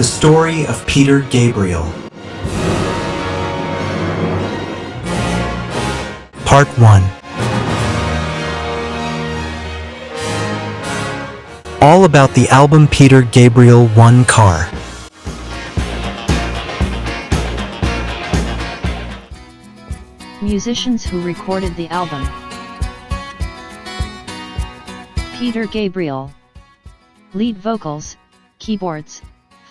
The story of Peter Gabriel. Part 1. All about the album Peter Gabriel One Car. Musicians who recorded the album: Peter Gabriel. Lead vocals, keyboards,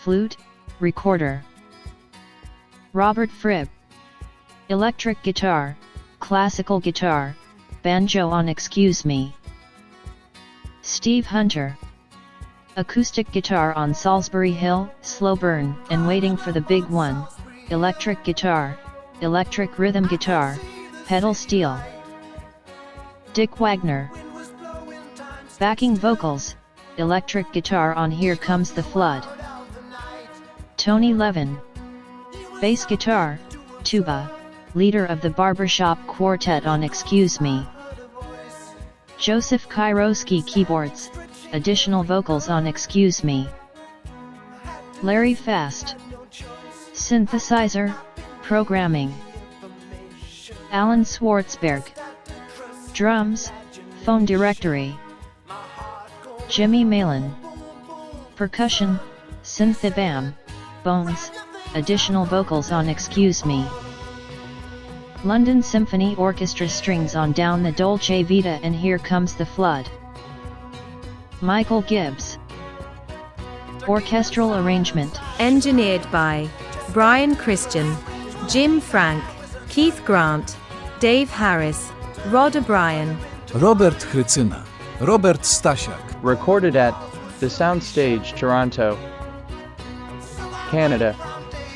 flute, recorder. Robert Fripp. Electric guitar, classical guitar, banjo on Excuse Me. Steve Hunter. Acoustic guitar on Salisbury Hill, Slow Burn, and Waiting for the Big One, electric guitar, electric rhythm guitar, pedal steel. Dick Wagner. Backing vocals, electric guitar on Here Comes the Flood. Tony Levin. Bass guitar, tuba, leader of the Barbershop Quartet on Excuse Me. Joseph Kairoski keyboards, additional vocals on Excuse Me. Larry Fast. Synthesizer, programming. Alan Schwartzberg. Drums, phone directory. Jimmy Malin. Percussion, synth-bam, bones, additional vocals on Excuse Me. London Symphony Orchestra strings on Down the Dolce Vita and Here Comes the Flood. Michael Gibbs. Orchestral arrangement. Engineered by Brian Christian, Jim Frank, Keith Grant, Dave Harris, Rod O'Brien, Robert Chrycyna, Robert Stasiak. Recorded at The Soundstage, Toronto, Canada.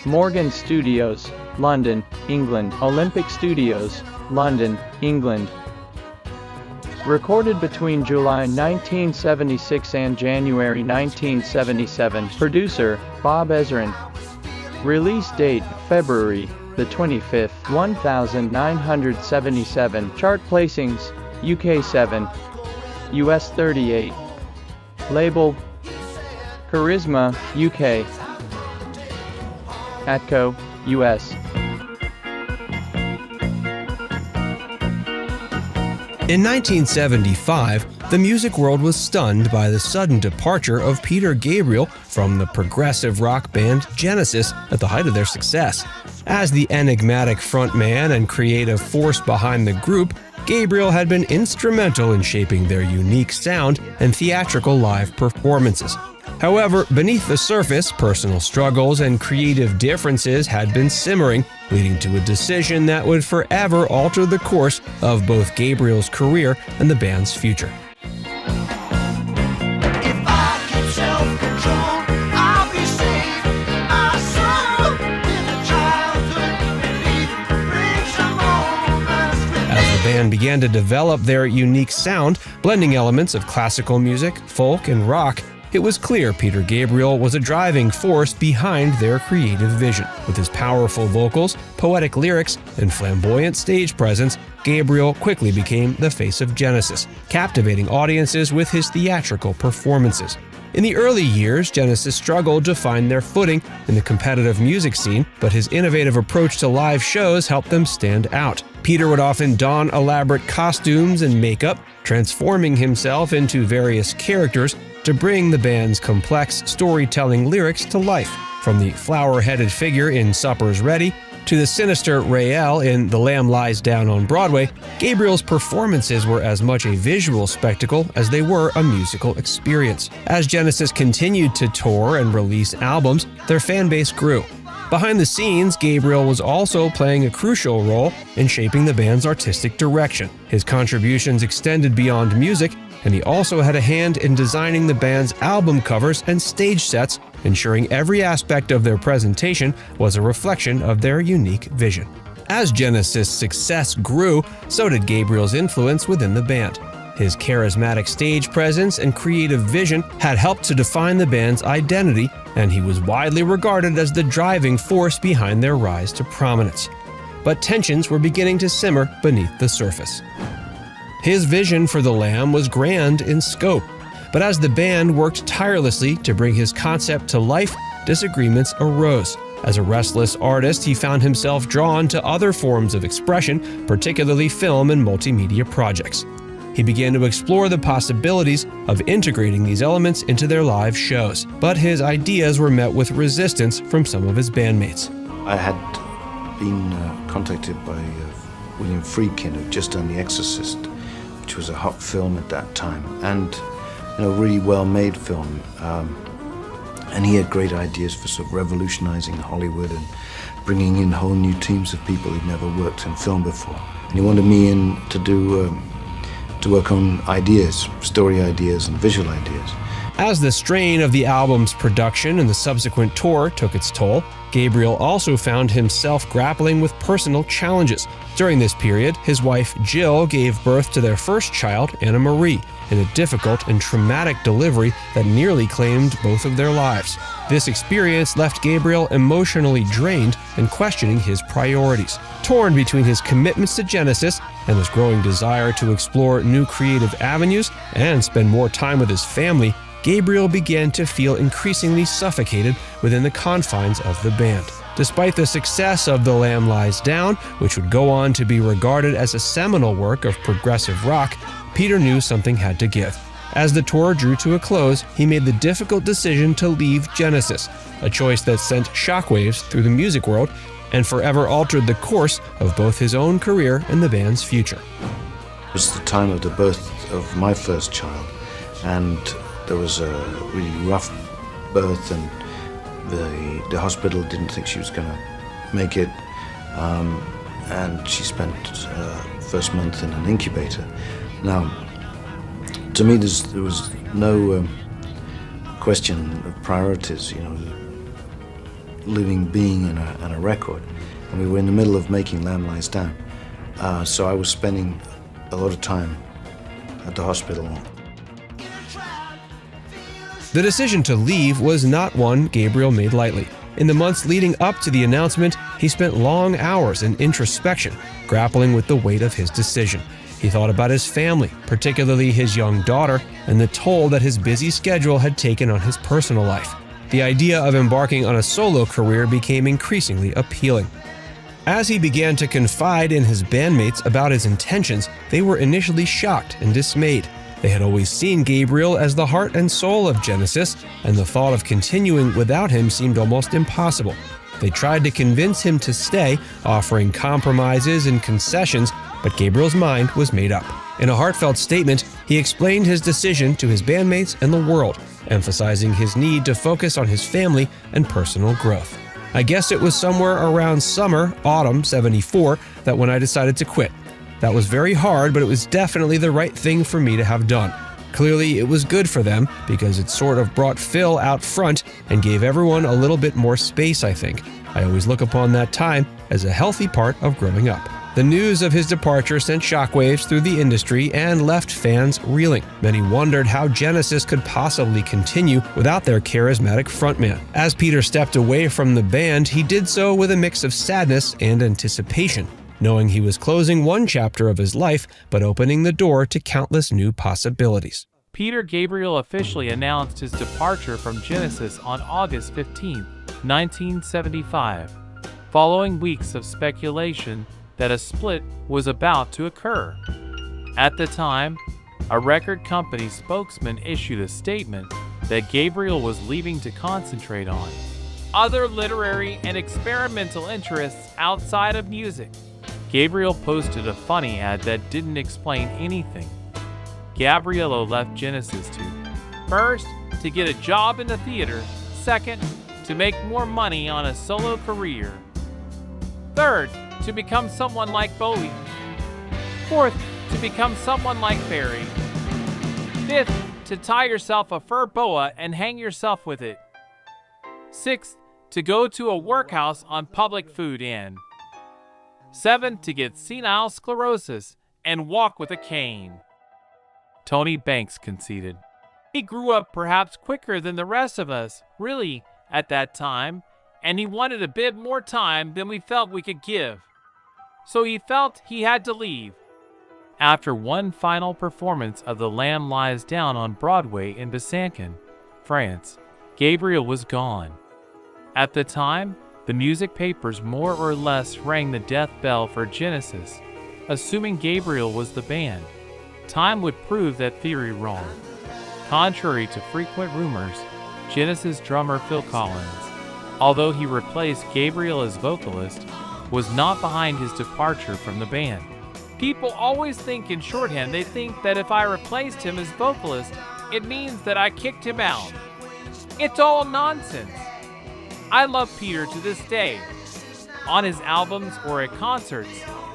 Morgan Studios, London, England. Olympic Studios, London, England. Recorded between July 1976 and January 1977. Producer, Bob Ezrin. Release date, February the 25th, 1977. Chart placings, UK 7, US 38. Label, Charisma, UK. Atco, US. In 1975, the music world was stunned by the sudden departure of Peter Gabriel from the progressive rock band Genesis at the height of their success. As the enigmatic frontman and creative force behind the group, Gabriel had been instrumental in shaping their unique sound and theatrical live performances. However, beneath the surface, personal struggles and creative differences had been simmering, leading to a decision that would forever alter the course of both Gabriel's career and the band's future. As the band began to develop their unique sound, blending elements of classical music, folk, and rock, it was clear Peter Gabriel was a driving force behind their creative vision. With his powerful vocals, poetic lyrics, and flamboyant stage presence, Gabriel quickly became the face of Genesis, captivating audiences with his theatrical performances. In the early years, Genesis struggled to find their footing in the competitive music scene, but his innovative approach to live shows helped them stand out. Peter would often don elaborate costumes and makeup, transforming himself into various characters to bring the band's complex storytelling lyrics to life. From the flower-headed figure in Supper's Ready to the sinister Rael in The Lamb Lies Down on Broadway, Gabriel's performances were as much a visual spectacle as they were a musical experience. As Genesis continued to tour and release albums, their fan base grew. Behind the scenes, Gabriel was also playing a crucial role in shaping the band's artistic direction. His contributions extended beyond music, and he also had a hand in designing the band's album covers and stage sets, ensuring every aspect of their presentation was a reflection of their unique vision. As Genesis' success grew, so did Gabriel's influence within the band. His charismatic stage presence and creative vision had helped to define the band's identity, and he was widely regarded as the driving force behind their rise to prominence. But tensions were beginning to simmer beneath the surface. His vision for the Lamb was grand in scope, but as the band worked tirelessly to bring his concept to life, disagreements arose. As a restless artist, he found himself drawn to other forms of expression, particularly film and multimedia projects. He began to explore the possibilities of integrating these elements into their live shows, but his ideas were met with resistance from some of his bandmates. I had been contacted by William Friedkin, who'd just done The Exorcist, which was a hot film at that time, and really well-made film. And he had great ideas for sort of revolutionizing Hollywood and bringing in whole new teams of people who'd never worked in film before. And he wanted me in to work on ideas, story ideas and visual ideas. As the strain of the album's production and the subsequent tour took its toll, Gabriel also found himself grappling with personal challenges. During this period, his wife Jill gave birth to their first child, Anna Marie, in a difficult and traumatic delivery that nearly claimed both of their lives. This experience left Gabriel emotionally drained and questioning his priorities. Torn between his commitments to Genesis and his growing desire to explore new creative avenues and spend more time with his family, Gabriel began to feel increasingly suffocated within the confines of the band. Despite the success of The Lamb Lies Down, which would go on to be regarded as a seminal work of progressive rock, Peter knew something had to give. As the tour drew to a close, he made the difficult decision to leave Genesis, a choice that sent shockwaves through the music world and forever altered the course of both his own career and the band's future. It was the time of the birth of my first child, and there was a really rough birth, and the hospital didn't think she was going to make it, and she spent first month in an incubator. Now, to me, there was no question of priorities, living being and a record, and we were in the middle of making Lamb Lies Down, so I was spending a lot of time at the hospital. The decision to leave was not one Gabriel made lightly. In the months leading up to the announcement, he spent long hours in introspection, grappling with the weight of his decision. He thought about his family, particularly his young daughter, and the toll that his busy schedule had taken on his personal life. The idea of embarking on a solo career became increasingly appealing. As he began to confide in his bandmates about his intentions, they were initially shocked and dismayed. They had always seen Gabriel as the heart and soul of Genesis, and the thought of continuing without him seemed almost impossible. They tried to convince him to stay, offering compromises and concessions, but Gabriel's mind was made up. In a heartfelt statement, he explained his decision to his bandmates and the world, emphasizing his need to focus on his family and personal growth. I guess it was somewhere around autumn '74, that when I decided to quit. That was very hard, but it was definitely the right thing for me to have done. Clearly, it was good for them because it sort of brought Phil out front and gave everyone a little bit more space, I think. I always look upon that time as a healthy part of growing up. The news of his departure sent shockwaves through the industry and left fans reeling. Many wondered how Genesis could possibly continue without their charismatic frontman. As Peter stepped away from the band, he did so with a mix of sadness and anticipation, knowing he was closing one chapter of his life but opening the door to countless new possibilities. Peter Gabriel officially announced his departure from Genesis on August 15, 1975, following weeks of speculation that a split was about to occur. At the time, a record company spokesman issued a statement that Gabriel was leaving to concentrate on other literary and experimental interests outside of music. Gabriel posted a funny ad that didn't explain anything. Gabriello left Genesis first, to get a job in the theater, second, to make more money on a solo career, third, to become someone like Bowie, fourth, to become someone like Barry, fifth, to tie yourself a fur boa and hang yourself with it, sixth, to go to a workhouse on public food in, 7, to get senile sclerosis and walk with a cane. Tony Banks conceded. He grew up perhaps quicker than the rest of us, really, at that time, and he wanted a bit more time than we felt we could give. So he felt he had to leave. After one final performance of The Lamb Lies Down on Broadway in Besançon, France, Gabriel was gone. At the time, the music papers more or less rang the death bell for Genesis, assuming Gabriel was the band. Time would prove that theory wrong. Contrary to frequent rumors, Genesis drummer Phil Collins, although he replaced Gabriel as vocalist, was not behind his departure from the band. People always think in shorthand. They think that if I replaced him as vocalist, it means that I kicked him out. It's all nonsense. I love Peter to this day. On his albums or at concerts,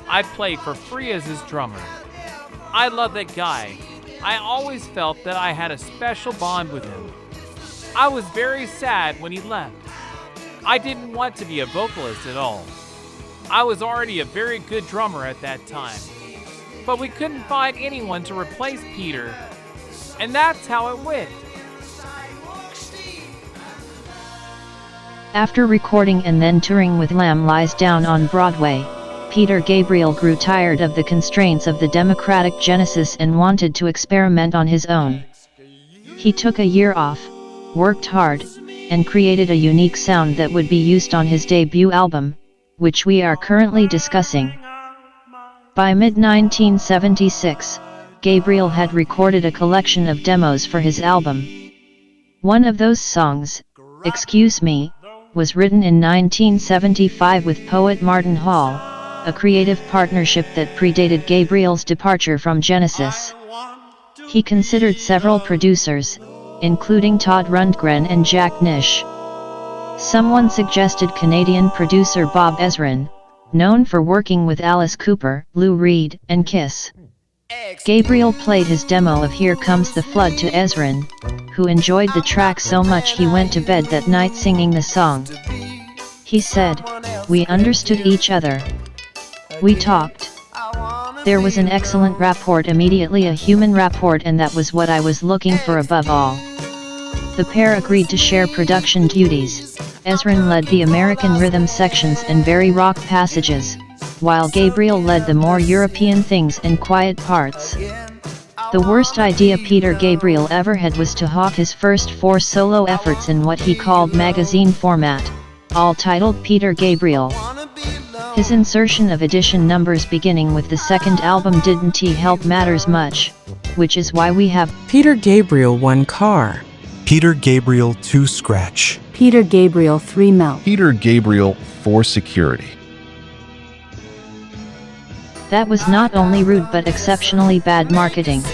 I play for free as his drummer. I love that guy. I always felt that I had a special bond with him. I was very sad when he left. I didn't want to be a vocalist at all. I was already a very good drummer at that time. But we couldn't find anyone to replace Peter, and that's how it went. After recording and then touring with Lamb Lies Down on Broadway, Peter Gabriel grew tired of the constraints of the democratic Genesis and wanted to experiment on his own. He took a year off, worked hard, and created a unique sound that would be used on his debut album, which we are currently discussing. By mid-1976, Gabriel had recorded a collection of demos for his album. One of those songs, Excuse Me, was written in 1975 with poet Martin Hall, a creative partnership that predated Gabriel's departure from Genesis. He considered several producers, including Todd Rundgren and Jack Nish. Someone suggested Canadian producer Bob Ezrin, known for working with Alice Cooper, Lou Reed, and Kiss. Gabriel played his demo of Here Comes the Flood to Ezrin, who enjoyed the track so much he went to bed that night singing the song. He said, "We understood each other. We talked. There was an excellent rapport, immediately a human rapport, and that was what I was looking for above all." The pair agreed to share production duties. Ezrin led the American rhythm sections and very rock passages, while Gabriel led the more European things and quiet parts. The worst idea Peter Gabriel ever had was to hawk his first 4 solo efforts in what he called magazine format, all titled Peter Gabriel. His insertion of edition numbers beginning with the second album didn't help matters much, which is why we have Peter Gabriel 1 Car, Peter Gabriel 2 Scratch, Peter Gabriel 3 Melt, Peter Gabriel 4 Security. That was not only rude but exceptionally bad marketing.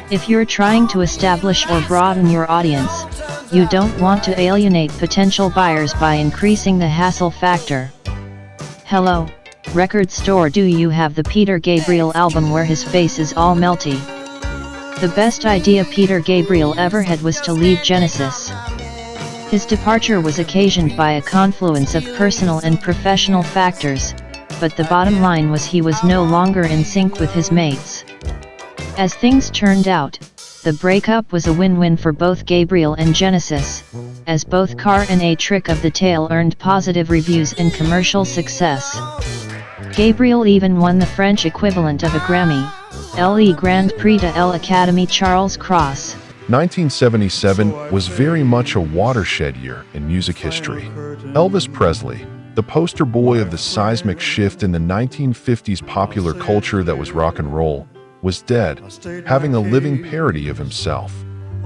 If you're trying to establish or broaden your audience, you don't want to alienate potential buyers by increasing the hassle factor. Hello, record store, do you have the Peter Gabriel album where his face is all melty? The best idea Peter Gabriel ever had was to leave Genesis. His departure was occasioned by a confluence of personal and professional factors, but the bottom line was he was no longer in sync with his mates. As things turned out, the breakup was a win-win for both Gabriel and Genesis, as both Car and A Trick of the Tail earned positive reviews and commercial success. Gabriel even won the French equivalent of a Grammy, Le Grand Prix de l'Académie Charles Cross. 1977 was very much a watershed year in music history. Elvis Presley, the poster boy of the seismic shift in the 1950s popular culture that was rock and roll, was dead, having a living parody of himself.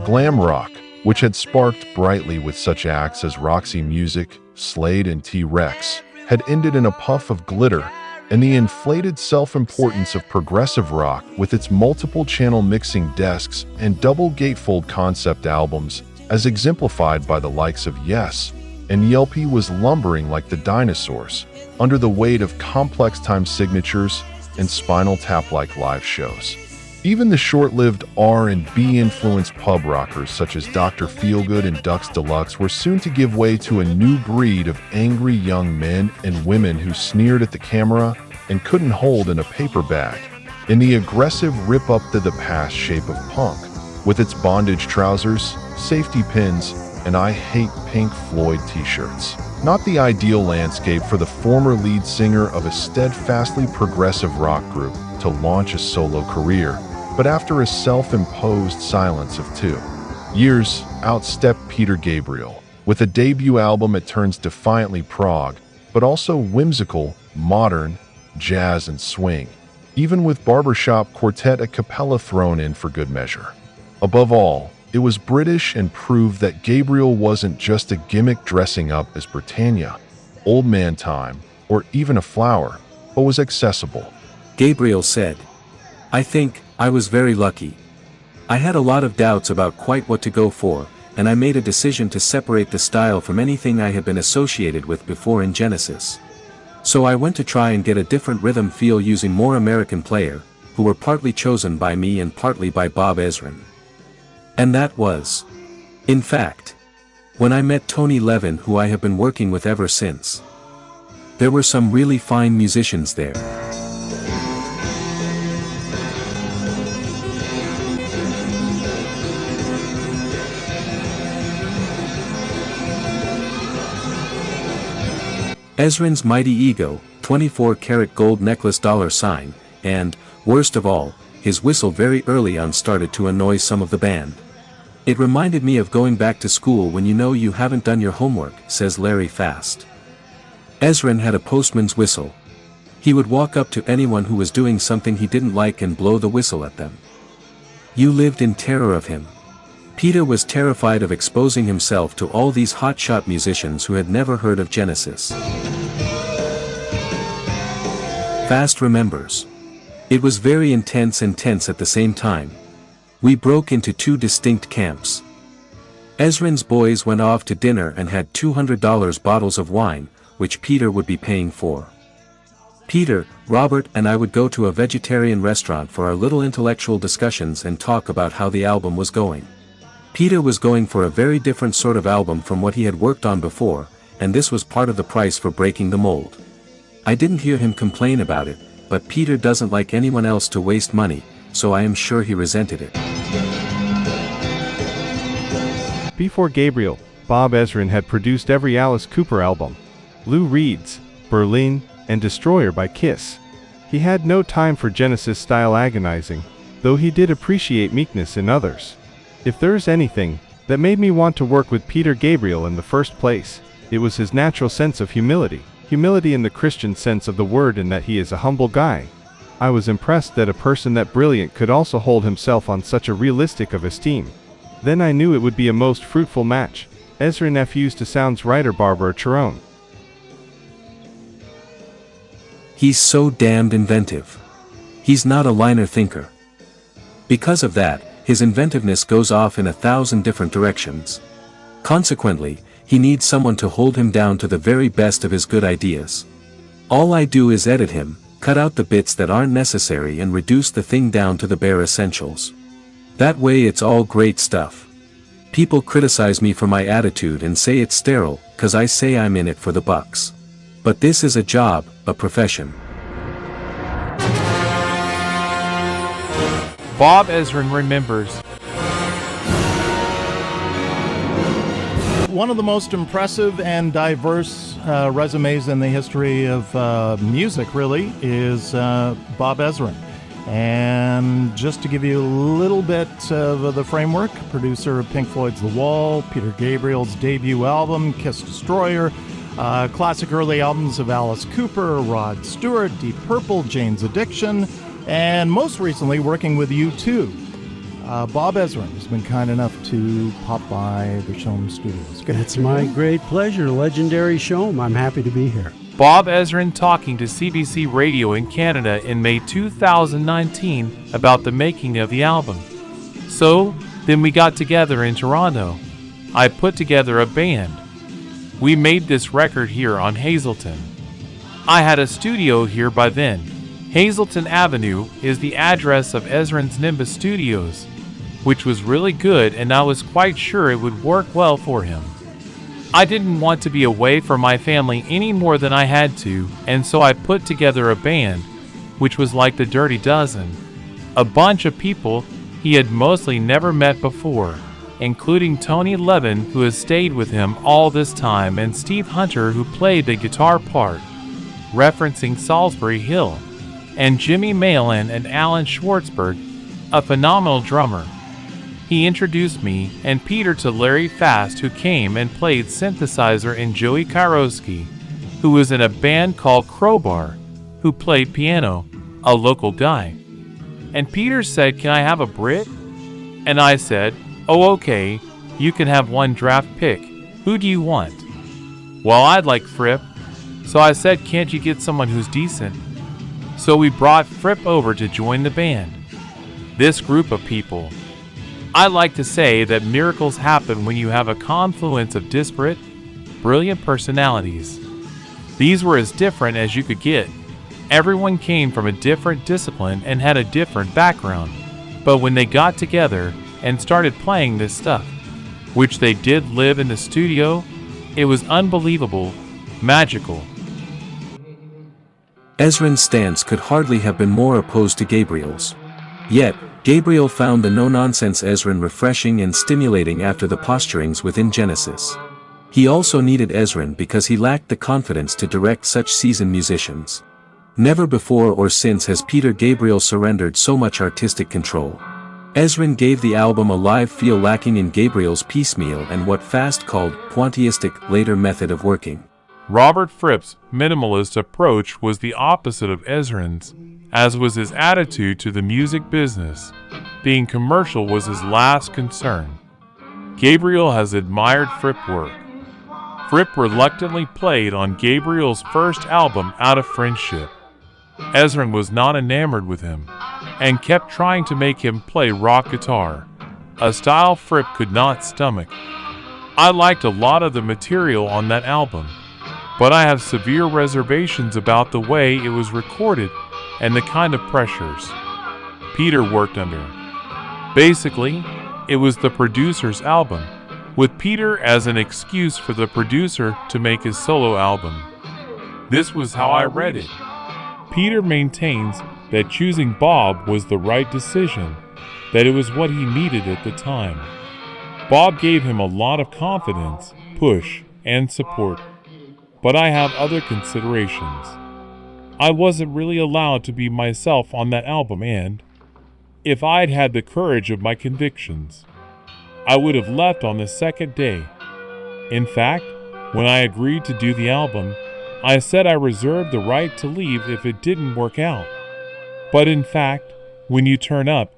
Glam rock, which had sparked brightly with such acts as Roxy Music, Slade, and T-Rex, had ended in a puff of glitter, and the inflated self-importance of progressive rock with its multiple-channel mixing desks and double gatefold concept albums, as exemplified by the likes of Yes, and Yelp, was lumbering like the dinosaurs, under the weight of complex time signatures and Spinal Tap-like live shows. Even the short-lived R&B-influenced pub rockers such as Dr. Feelgood and Ducks Deluxe were soon to give way to a new breed of angry young men and women who sneered at the camera and couldn't hold in a paper bag, in the aggressive rip-up-to-the-past shape of punk, with its bondage trousers, safety pins, and I Hate Pink Floyd t-shirts. Not the ideal landscape for the former lead singer of a steadfastly progressive rock group to launch a solo career, but after a self-imposed silence of 2 years, outstepped Peter Gabriel, With a debut album, it turns defiantly prog, but also whimsical, modern, jazz, and swing, even with barbershop quartet a cappella thrown in for good measure. Above all, it was British and proved that Gabriel wasn't just a gimmick dressing up as Britannia, Old Man Time, or even a flower, but was accessible. Gabriel said, "I think I was very lucky. I had a lot of doubts about quite what to go for, and I made a decision to separate the style from anything I had been associated with before in Genesis. So I went to try and get a different rhythm feel using more American players, who were partly chosen by me and partly by Bob Ezrin. And that was. In fact, when I met Tony Levin, who I have been working with ever since. There were some really fine musicians there." Ezrin's mighty ego, 24-karat gold necklace $, and, worst of all, his whistle very early on started to annoy some of the band. "It reminded me of going back to school when you know you haven't done your homework," says Larry Fast. Ezrin had a postman's whistle. He would walk up to anyone who was doing something he didn't like and blow the whistle at them. You lived in terror of him. Peter was terrified of exposing himself to all these hotshot musicians who had never heard of Genesis. Fast remembers. "It was very intense and tense at the same time. We broke into two distinct camps. Ezrin's boys went off to dinner and had $200 bottles of wine, which Peter would be paying for. Peter, Robert and I would go to a vegetarian restaurant for our little intellectual discussions and talk about how the album was going. Peter was going for a very different sort of album from what he had worked on before, and this was part of the price for breaking the mold. I didn't hear him complain about it, but Peter doesn't like anyone else to waste money, so I am sure he resented it." Before Gabriel, Bob Ezrin had produced every Alice Cooper album, Lou Reed's, Berlin, and Destroyer by Kiss. He had no time for Genesis-style agonizing, though he did appreciate meekness in others. If there's anything that made me want to work with Peter Gabriel in the first place, it was his natural sense of humility. Humility in the Christian sense of the word, in that he is a humble guy. I was impressed that a person that brilliant could also hold himself on such a realistic of esteem. Then I knew it would be a most fruitful match. Ezrin F's to sounds writer Barbara Cherone. He's so damned inventive. He's not a liner thinker. Because of that, his inventiveness goes off in 1,000 different directions. Consequently, he needs someone to hold him down to the very best of his good ideas. All I do is edit him, cut out the bits that aren't necessary and reduce the thing down to the bare essentials. That way it's all great stuff. People criticize me for my attitude and say it's sterile, 'cause I say I'm in it for the bucks. But this is a job, a profession. Bob Ezrin remembers. One of the most impressive and diverse resumes in the history of music, really, is Bob Ezrin. And just to give you a little bit of the framework, producer of Pink Floyd's The Wall, Peter Gabriel's debut album, Kiss Destroyer, classic early albums of Alice Cooper, Rod Stewart, Deep Purple, Jane's Addiction, and most recently working with U2. Bob Ezrin has been kind enough to pop by the Showm Studios. It's my great pleasure. Legendary Showm. I'm happy to be here. Bob Ezrin talking to CBC Radio in Canada in May 2019 about the making of the album. So, then we got together in Toronto. I put together a band. We made this record here on Hazelton. I had a studio here by then. Hazelton Avenue is the address of Ezrin's Nimbus Studios, which was really good, and I was quite sure it would work well for him. I didn't want to be away from my family any more than I had to, and so I put together a band, which was like the Dirty Dozen. A bunch of people he had mostly never met before, including Tony Levin, who has stayed with him all this time, and Steve Hunter, who played the guitar part, referencing Salisbury Hill, and Jimmy Malin and Alan Schwartzberg, a phenomenal drummer. He introduced me and Peter to Larry Fast, who came and played synthesizer, and Joey Kyrowski, who was in a band called Crowbar, who played piano, a local guy. And Peter said, "Can I have a Brit?" And I said, "Oh, okay, you can have one draft pick. Who do you want?" "Well, I'd like Fripp." So I said, "Can't you get someone who's decent?" So we brought Fripp over to join the band. This group of people. I like to say that miracles happen when you have a confluence of disparate, brilliant personalities. These were as different as you could get. Everyone came from a different discipline and had a different background. But when they got together and started playing this stuff, which they did live in the studio, it was unbelievable, magical. Ezrin's stance could hardly have been more opposed to Gabriel's. Yet, Gabriel found the no-nonsense Ezrin refreshing and stimulating after the posturings within Genesis. He also needed Ezrin because he lacked the confidence to direct such seasoned musicians. Never before or since has Peter Gabriel surrendered so much artistic control. Ezrin gave the album a live feel lacking in Gabriel's piecemeal and what Fast called pointillistic later method of working. Robert Fripp's minimalist approach was the opposite of Ezrin's, as was his attitude to the music business. Being commercial was his last concern. Gabriel has admired Fripp work. Fripp reluctantly played on Gabriel's first album out of friendship. Ezrin was not enamored with him, and kept trying to make him play rock guitar, a style Fripp could not stomach. I liked a lot of the material on that album, but I have severe reservations about the way it was recorded and the kind of pressures Peter worked under. Basically, it was the producer's album, with Peter as an excuse for the producer to make his solo album. This was how I read it. Peter maintains that choosing Bob was the right decision, that it was what he needed at the time. Bob gave him a lot of confidence, push, and support. But I have other considerations. I wasn't really allowed to be myself on that album, and if I'd had the courage of my convictions, I would have left on the second day. In fact, when I agreed to do the album, I said I reserved the right to leave if it didn't work out. But in fact, when you turn up,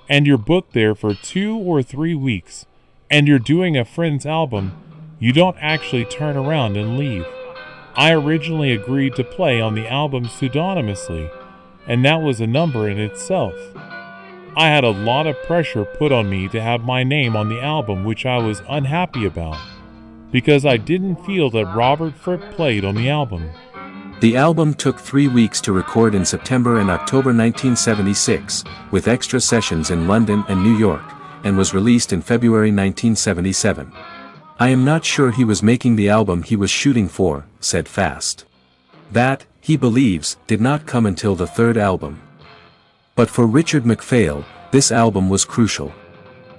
and you're booked there for 2 or 3 weeks, and you're doing a friend's album, you don't actually turn around and leave. I originally agreed to play on the album pseudonymously, and that was a number in itself. I had a lot of pressure put on me to have my name on the album, which I was unhappy about, because I didn't feel that Robert Fripp played on the album. The album took 3 weeks to record in September and October 1976, with extra sessions in London and New York, and was released in February 1977. I am not sure he was making the album he was shooting for, said Fast. That, he believes, did not come until the third album. But for Richard MacPhail, this album was crucial.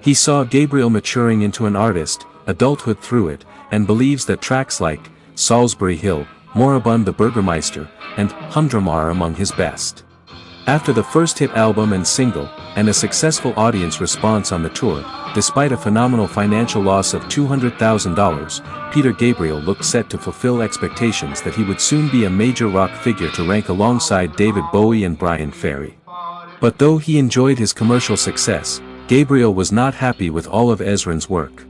He saw Gabriel maturing into an artist, adulthood through it, and believes that tracks like Salisbury Hill, Moribund the Burgermeister, and Humdrum are among his best. After the first hit album and single, and a successful audience response on the tour, despite a phenomenal financial loss of $200,000, Peter Gabriel looked set to fulfill expectations that he would soon be a major rock figure to rank alongside David Bowie and Bryan Ferry. But though he enjoyed his commercial success, Gabriel was not happy with all of Ezrin's work.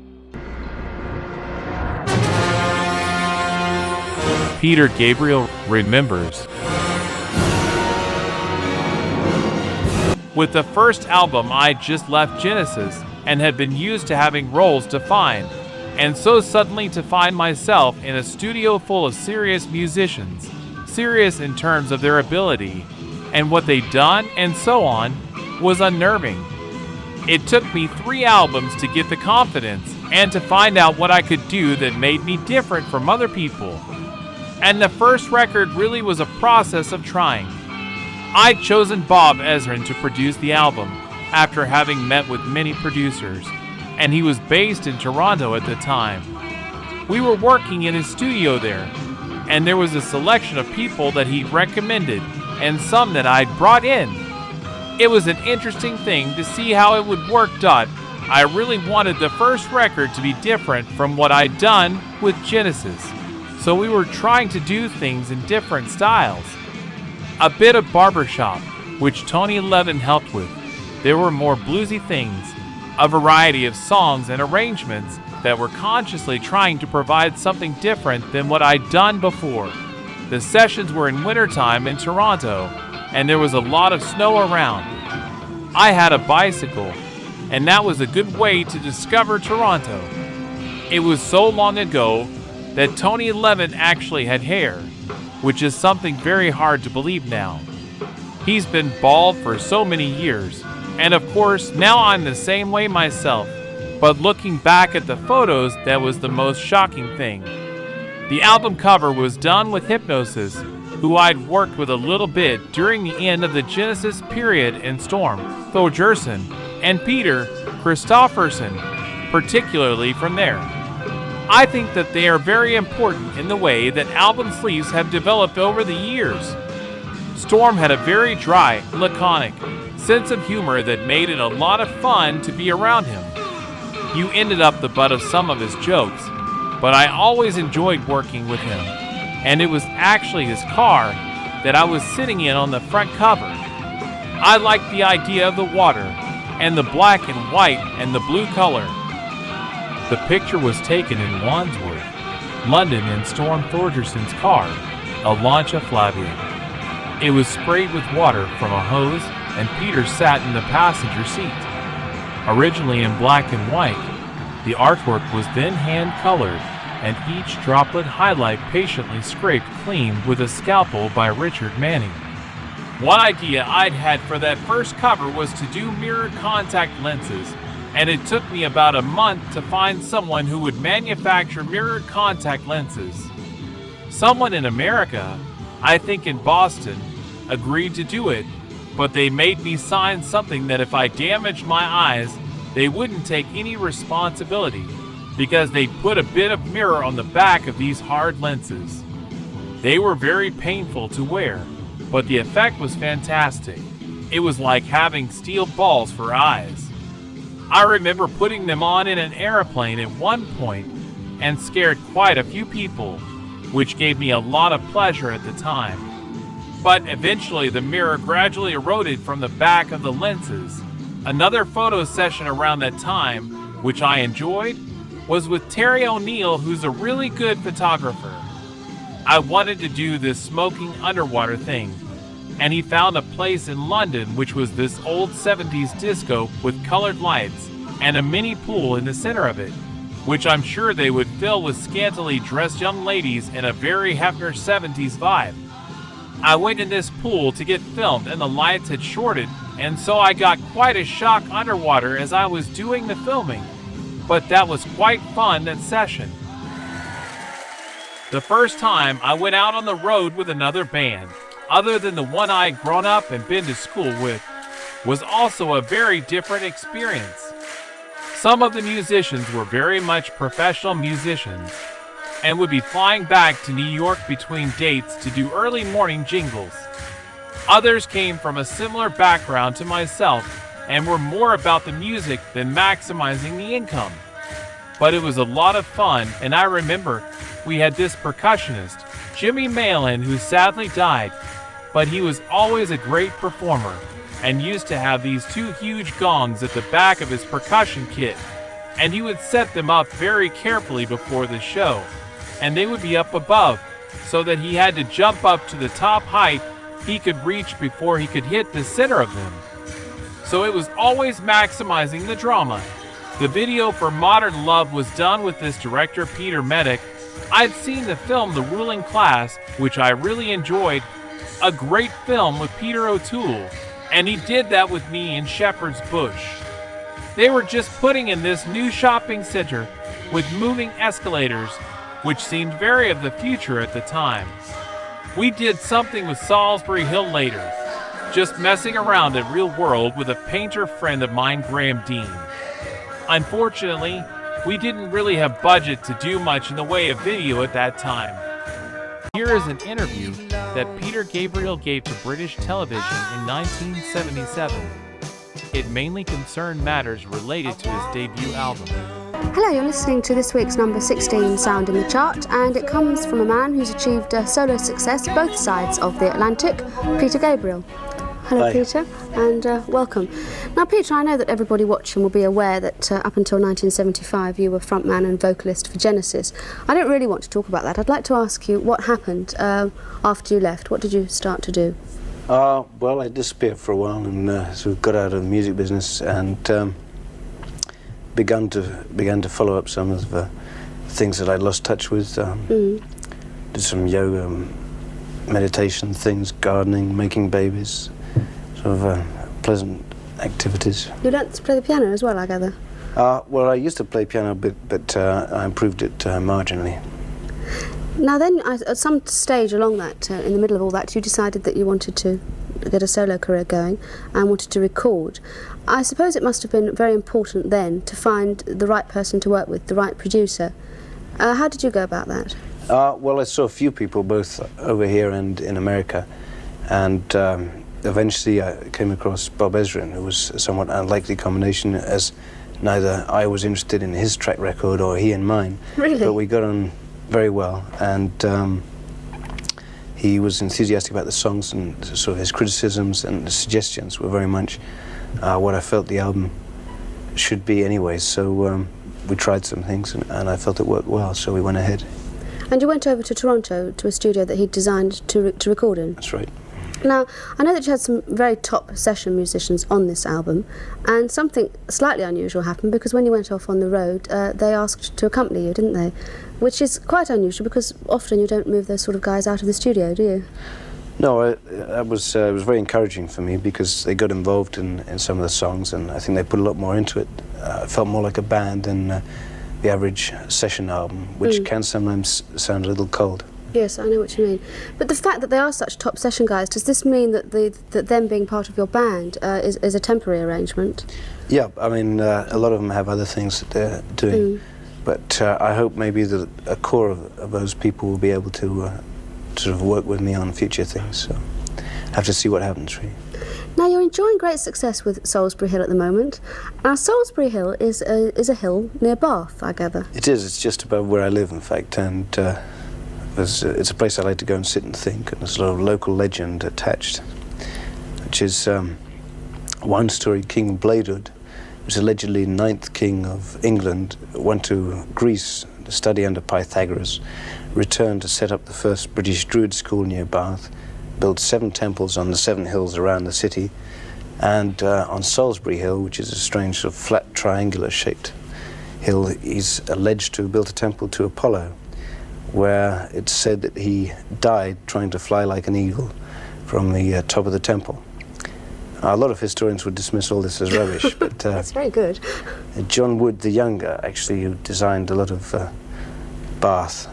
Peter Gabriel remembers. With the first album, I just left Genesis and had been used to having roles defined, and so suddenly to find myself in a studio full of serious musicians, serious in terms of their ability and what they'd done and so on, was unnerving. It took me 3 albums to get the confidence and to find out what I could do that made me different from other people. And the first record really was a process of trying. I'd chosen Bob Ezrin to produce the album after having met with many producers, and he was based in Toronto at the time. We were working in his studio there, and there was a selection of people that he'd recommended and some that I'd brought in. It was an interesting thing to see how it would work. I really wanted the first record to be different from what I'd done with Genesis, so we were trying to do things in different styles. A bit of barbershop, which Tony Levin helped with. There were more bluesy things, a variety of songs and arrangements that were consciously trying to provide something different than what I'd done before. The sessions were in wintertime in Toronto, and there was a lot of snow around. I had a bicycle, and that was a good way to discover Toronto. It was so long ago that Tony Levin actually had hair, which is something very hard to believe now. He's been bald for so many years, and of course now I'm the same way myself. But looking back at the photos, that was the most shocking thing. The album cover was done with Hypnosis, who I'd worked with a little bit during the end of the Genesis period in Storm Thorgerson and Peter Christopherson, particularly from there. I think that they are very important in the way that album sleeves have developed over the years. Storm had a very dry, laconic sense of humor that made it a lot of fun to be around him. You ended up the butt of some of his jokes, but I always enjoyed working with him, and it was actually his car that I was sitting in on the front cover. I liked the idea of the water, and the black and white and the blue color. The picture was taken in Wandsworth, London, in Storm Thorgerson's car, a Lancia Flavia. It was sprayed with water from a hose, and Peter sat in the passenger seat. Originally in black and white, the artwork was then hand-colored, and each droplet highlight patiently scraped clean with a scalpel by Richard Manning. One idea I'd had for that first cover was to do mirrored contact lenses, and it took me about a month to find someone who would manufacture mirrored contact lenses. Someone in America, I think in Boston, agreed to do it, but they made me sign something that if I damaged my eyes, they wouldn't take any responsibility, because they'd put a bit of mirror on the back of these hard lenses. They were very painful to wear, but the effect was fantastic. It was like having steel balls for eyes. I remember putting them on in an airplane at one point and scared quite a few people, which gave me a lot of pleasure at the time. But eventually the mirror gradually eroded from the back of the lenses. Another photo session around that time, which I enjoyed, was with Terry O'Neill, who's a really good photographer. I wanted to do this smoking underwater thing, and he found a place in London which was this old 70s disco with colored lights and a mini pool in the center of it, which I'm sure they would fill with scantily dressed young ladies in a very Hefner 70s vibe. I went in this pool to get filmed and the lights had shorted, and so I got quite a shock underwater as I was doing the filming. But that was quite fun, that session. The first time I went out on the road with another band, other than the one I had grown up and been to school with, was also a very different experience. Some of the musicians were very much professional musicians and would be flying back to New York between dates to do early morning jingles. Others came from a similar background to myself and were more about the music than maximizing the income. But it was a lot of fun, and I remember we had this percussionist, Jimmy Malin, who sadly died, but he was always a great performer and used to have these two huge gongs at the back of his percussion kit, and he would set them up very carefully before the show, and they would be up above, so that he had to jump up to the top height he could reach before he could hit the center of them. So it was always maximizing the drama. The video for Modern Love was done with this director Peter Medic. I'd seen the film The Ruling Class, which I really enjoyed, a great film with Peter O'Toole, and he did that with me in Shepherd's Bush. They were just putting in this new shopping center with moving escalators, which seemed very of the future at the time. We did something with Salisbury Hill later, just messing around at Real World with a painter friend of mine, Graham Dean. Unfortunately, we didn't really have budget to do much in the way of video at that time. Here is an interview that Peter Gabriel gave to British television in 1977. It mainly concerned matters related to his debut album. Hello, you're listening to this week's number 16 Sound in the Chart, and it comes from a man who's achieved solo success both sides of the Atlantic, Peter Gabriel. Hello, Hi. Peter, and welcome. Now, Peter, I know that everybody watching will be aware that up until 1975 you were frontman and vocalist for Genesis. I don't really want to talk about that. I'd like to ask you what happened after you left. What did you start to do? Well, I disappeared for a while and sort of got out of the music business and began to follow up some of the things that I'd lost touch with. Did some yoga, meditation things, gardening, making babies, sort of pleasant activities. You learnt to play the piano as well, I gather? Well, I used to play piano a bit, but I improved it marginally. Now then, at some stage along that, in the middle of all that, you decided that you wanted to get a solo career going and wanted to record. I suppose it must have been very important then to find the right person to work with, the right producer. How did you go about that? Well, I saw a few people, both over here and in America, and eventually I came across Bob Ezrin, who was a somewhat unlikely combination, as neither I was interested in his track record or he in mine. Really? But we got on very well, and he was enthusiastic about the songs, and sort of his criticisms and the suggestions were very much what I felt the album should be anyway. So we tried some things, and I felt it worked well, so we went ahead. And you went over to Toronto to a studio that he'd designed to record in? That's right. Now, I know that you had some very top session musicians on this album, and something slightly unusual happened, because when you went off on the road, they asked to accompany you, didn't they? Which is quite unusual, because often you don't move those sort of guys out of the studio, do you? No, it was very encouraging for me, because they got involved in some of the songs, and I think they put a lot more into it. It felt more like a band than the average session album, which can sometimes sound a little cold. Yes, I know what you mean. But the fact that they are such top session guys, does this mean that that them being part of your band is a temporary arrangement? Yeah, I mean, a lot of them have other things that they're doing. But I hope maybe that a core of those people will be able to sort of work with me on future things. So I have to see what happens, really. Now, you're enjoying great success with Salisbury Hill at the moment. Now, Salisbury Hill is a hill near Bath, I gather. It is. It's just above where I live, in fact, and it's a place I like to go and sit and think, and there's a lot of local legend attached, which is one story. King Bladewood, who was allegedly 9th king of England, went to Greece to study under Pythagoras, returned to set up the first British Druid school near Bath, built 7 temples on the 7 hills around the city, and on Salisbury Hill, which is a strange sort of flat triangular-shaped hill, he's alleged to have built a temple to Apollo, where it's said that he died trying to fly like an eagle from the top of the temple. A lot of historians would dismiss all this as rubbish, but that's very good. John Wood the Younger, actually, who designed a lot of Bath,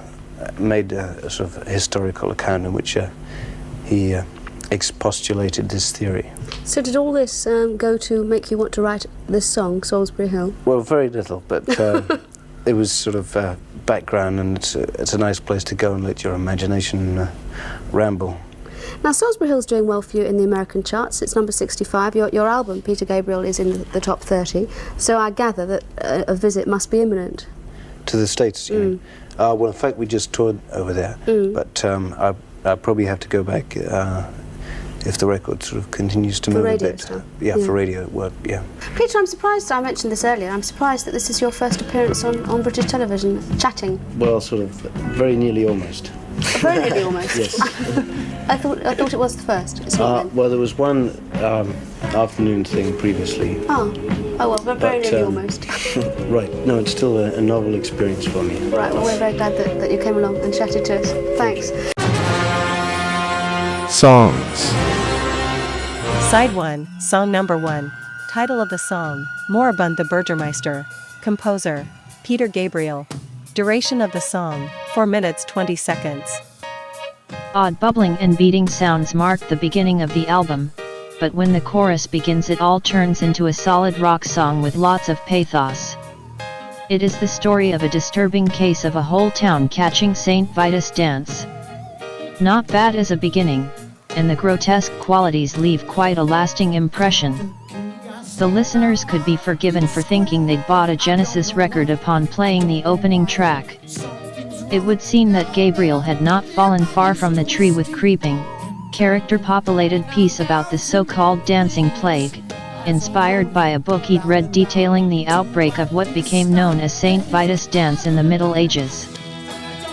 made a sort of historical account in which he expostulated this theory. So did all this go to make you want to write this song, Salisbury Hill? Well, very little, but it was sort of background, and it's a nice place to go and let your imagination ramble. Now, Salisbury Hill's doing well for you in the American charts. It's number 65. Your album, Peter Gabriel, is in the top 30. So I gather that a visit must be imminent. To the States, you mean? Well, in fact, we just toured over there, but I'll probably have to go back if the record sort of continues to move a bit. Stuff. Yeah, for radio work, yeah. Peter, I'm surprised, I mentioned this earlier, I'm surprised that this is your first appearance on British television, chatting. Well, sort of, very nearly almost. Very nearly almost? Yes. I thought it was the first. It's not well, there was one afternoon thing previously. Oh, well, very nearly almost. Right, no, it's still a novel experience for me. Right, well, we're very glad that you came along and chatted to us. Thanks. Songs. Side 1, Song Number 1. Title of the song, Moribund the Burgermeister. Composer, Peter Gabriel. Duration of the song, 4 minutes 20 seconds. Odd bubbling and beating sounds mark the beginning of the album, but when the chorus begins it all turns into a solid rock song with lots of pathos. It is the story of a disturbing case of a whole town catching St. Vitus dance. Not bad as a beginning, and the grotesque qualities leave quite a lasting impression. The listeners could be forgiven for thinking they'd bought a Genesis record upon playing the opening track. It would seem that Gabriel had not fallen far from the tree with Creeping, character-populated piece about the so-called dancing plague, inspired by a book he'd read detailing the outbreak of what became known as St. Vitus dance in the Middle Ages.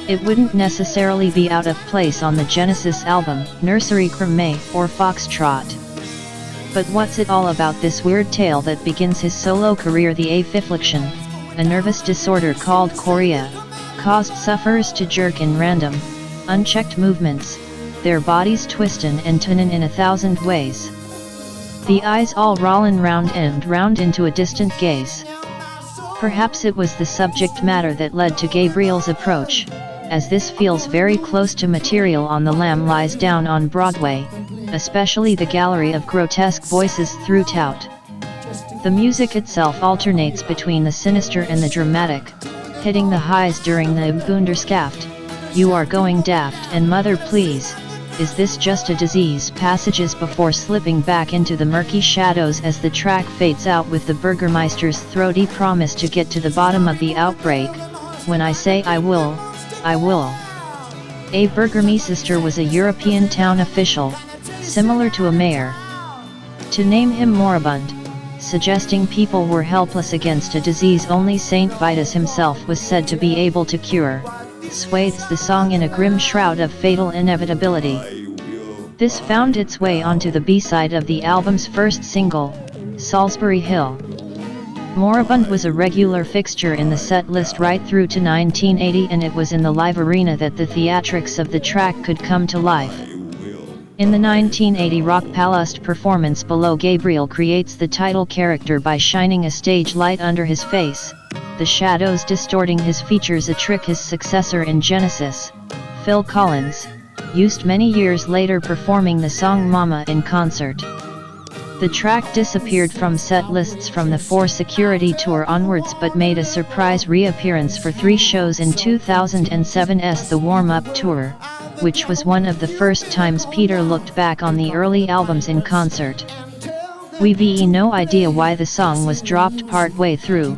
It wouldn't necessarily be out of place on the Genesis album, Nursery Creme or Foxtrot. But what's it all about, this weird tale that begins his solo career? The affliction, a nervous disorder called chorea, caused sufferers to jerk in random, unchecked movements, their bodies twistin' and turnin' in 1,000 ways. The eyes all rollin' round and round into a distant gaze. Perhaps it was the subject matter that led to Gabriel's approach, as this feels very close to material on The Lamb Lies Down on Broadway, especially the gallery of grotesque voices throughout. The music itself alternates between the sinister and the dramatic, hitting the highs during the Wunderskaft, You Are Going Daft, and Mother Please, Is This Just a Disease passages before slipping back into the murky shadows as the track fades out with the Burgermeister's throaty promise to get to the bottom of the outbreak. When I say I will, I will. A Burgermeister was a European town official, similar to a mayor. To name him moribund, suggesting people were helpless against a disease only St. Vitus himself was said to be able to cure, swathes the song in a grim shroud of fatal inevitability. This found its way onto the B-side of the album's first single, Salisbury Hill. Moribund was a regular fixture in the set list right through to 1980, and it was in the live arena that the theatrics of the track could come to life. In the 1980 Rockpalast performance below, Gabriel creates the title character by shining a stage light under his face, the shadows distorting his features, a trick his successor in Genesis, Phil Collins, used many years later performing the song Mama in concert. The track disappeared from set lists from the For Security tour onwards, but made a surprise reappearance for 3 shows in 2007's The Warm Up Tour, which was one of the first times Peter looked back on the early albums in concert. We've no idea why the song was dropped part-way through,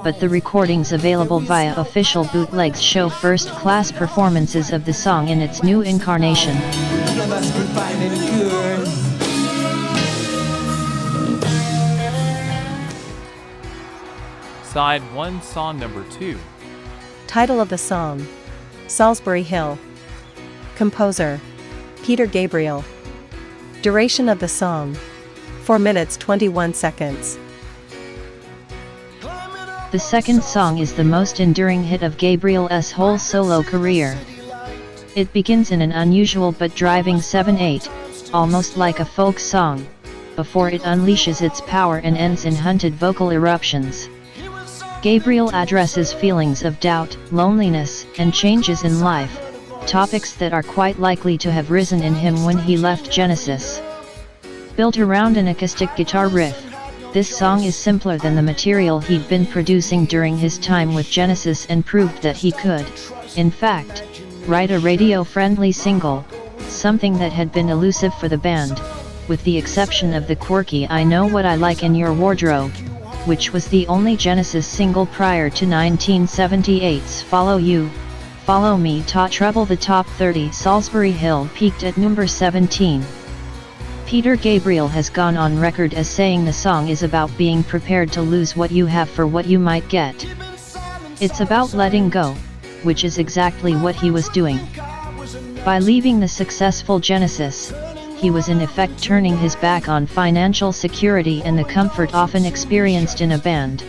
but the recordings available via official bootlegs show first-class performances of the song in its new incarnation. Side 1, song number 2. Title of the song, Salisbury Hill. Composer, Peter Gabriel. Duration of the song, 4 minutes 21 seconds. The second song is the most enduring hit of Gabriel's whole solo career. It begins in an unusual but driving 7/8, almost like a folk song, before it unleashes its power and ends in hunted vocal eruptions. Gabriel addresses feelings of doubt, loneliness, and changes in life, topics that are quite likely to have risen in him when he left Genesis. Built around an acoustic guitar riff, this song is simpler than the material he'd been producing during his time with Genesis, and proved that he could, in fact, write a radio-friendly single, something that had been elusive for the band, with the exception of the quirky I Know What I Like in Your Wardrobe, which was the only Genesis single prior to 1978's Follow You, Follow Me taught treble the top 30. Salisbury Hill peaked at number 17. Peter Gabriel has gone on record as saying the song is about being prepared to lose what you have for what you might get. It's about letting go, which is exactly what he was doing. By leaving the successful Genesis, he was in effect turning his back on financial security and the comfort often experienced in a band.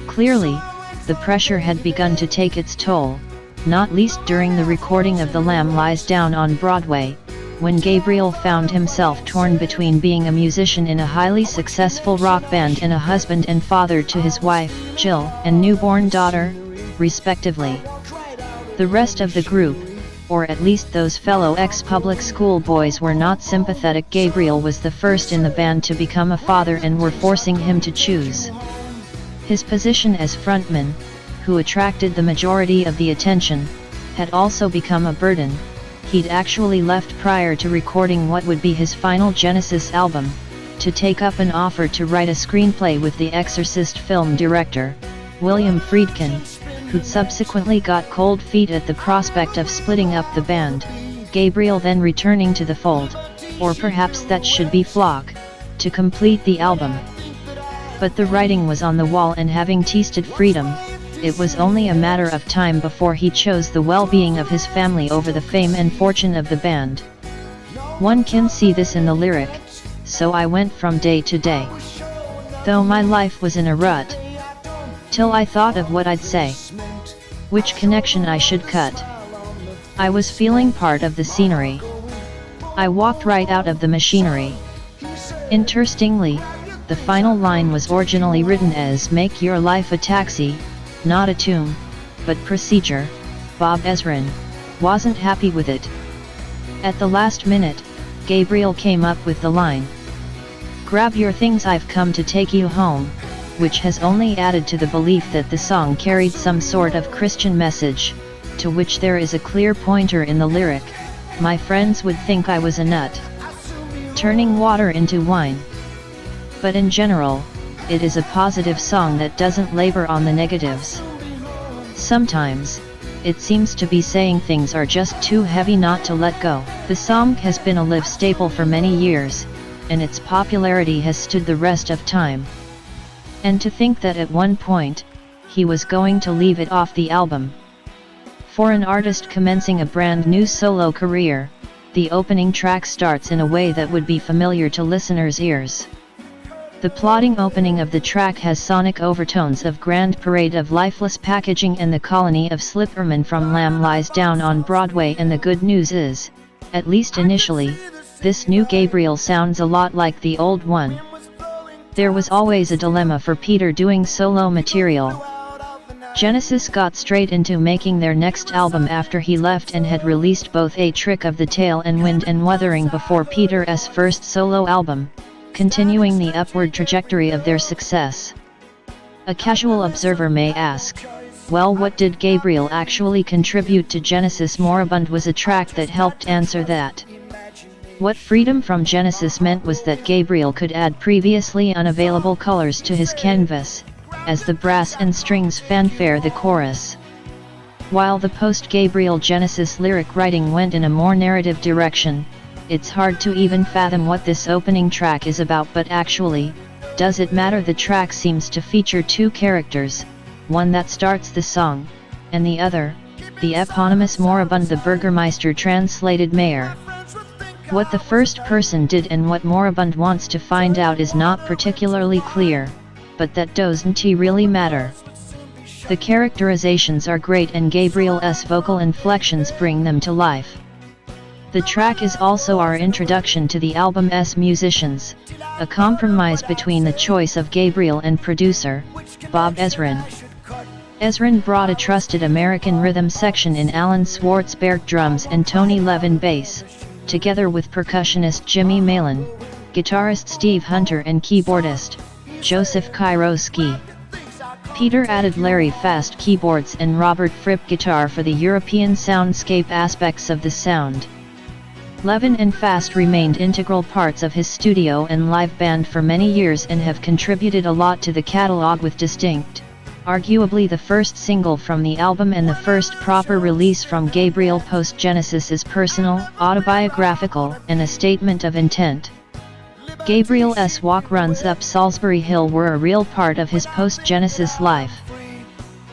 Clearly, the pressure had begun to take its toll, not least during the recording of The Lamb Lies Down on Broadway, when Gabriel found himself torn between being a musician in a highly successful rock band and a husband and father to his wife, Jill, and newborn daughter, respectively. The rest of the group, or at least those fellow ex-public school boys, were not sympathetic. Gabriel was the first in the band to become a father and were forcing him to choose. His position as frontman, who attracted the majority of the attention, had also become a burden. He'd actually left prior to recording what would be his final Genesis album, to take up an offer to write a screenplay with The Exorcist film director, William Friedkin, who'd subsequently got cold feet at the prospect of splitting up the band, Gabriel then returning to the fold, or perhaps that should be Flock, to complete the album. But the writing was on the wall, and having tasted freedom, it was only a matter of time before he chose the well-being of his family over the fame and fortune of the band. One can see this in the lyric, "So I went from day to day, though my life was in a rut, till I thought of what I'd say, which connection I should cut. I was feeling part of the scenery. I walked right out of the machinery." Interestingly, the final line was originally written as "Make your life a taxi, not a tomb, but procedure." Bob Ezrin wasn't happy with it. At the last minute, Gabriel came up with the line, "Grab your things, I've come to take you home," which has only added to the belief that the song carried some sort of Christian message, to which there is a clear pointer in the lyric, "My friends would think I was a nut, turning water into wine." But in general, it is a positive song that doesn't labor on the negatives. Sometimes, it seems to be saying things are just too heavy not to let go. The song has been a live staple for many years, and its popularity has stood the rest of time. And to think that at one point, he was going to leave it off the album. For an artist commencing a brand new solo career, the opening track starts in a way that would be familiar to listeners' ears. The plodding opening of the track has sonic overtones of Grand Parade of Lifeless Packaging and The Colony of Slipperman from Lamb Lies Down on Broadway, and the good news is, at least initially, this new Gabriel sounds a lot like the old one. There was always a dilemma for Peter doing solo material. Genesis got straight into making their next album after he left and had released both A Trick of the Tail and Wind and Wuthering before Peter's first solo album, continuing the upward trajectory of their success. A casual observer may ask, well, what did Gabriel actually contribute to Genesis? Moribund was a track that helped answer that. What Freedom from Genesis meant was that Gabriel could add previously unavailable colors to his canvas, as the brass and strings fanfare the chorus. While the post-Gabriel Genesis lyric writing went in a more narrative direction, it's hard to even fathom what this opening track is about. But actually, does it matter? The track seems to feature two characters, one that starts the song, and the other, the eponymous Moribund, the Burgermeister, translated mayor. What the first person did and what Moribund wants to find out is not particularly clear, but that doesn't really matter. The characterizations are great and Gabriel's vocal inflections bring them to life. The track is also our introduction to the album's musicians, a compromise between the choice of Gabriel and producer, Bob Ezrin. Ezrin brought a trusted American rhythm section in Alan Schwartzberg drums and Tony Levin bass, together with percussionist Jimmy Malin, guitarist Steve Hunter and keyboardist Joseph Kairoski. Peter added Larry Fast keyboards and Robert Fripp guitar for the European soundscape aspects of the sound. Levin and Fast remained integral parts of his studio and live band for many years and have contributed a lot to the catalog, with Distinct, arguably the first single from the album and the first proper release from Gabriel post-Genesis, is personal, autobiographical, and a statement of intent. Gabriel's walk runs up Salisbury Hill were a real part of his post-Genesis life.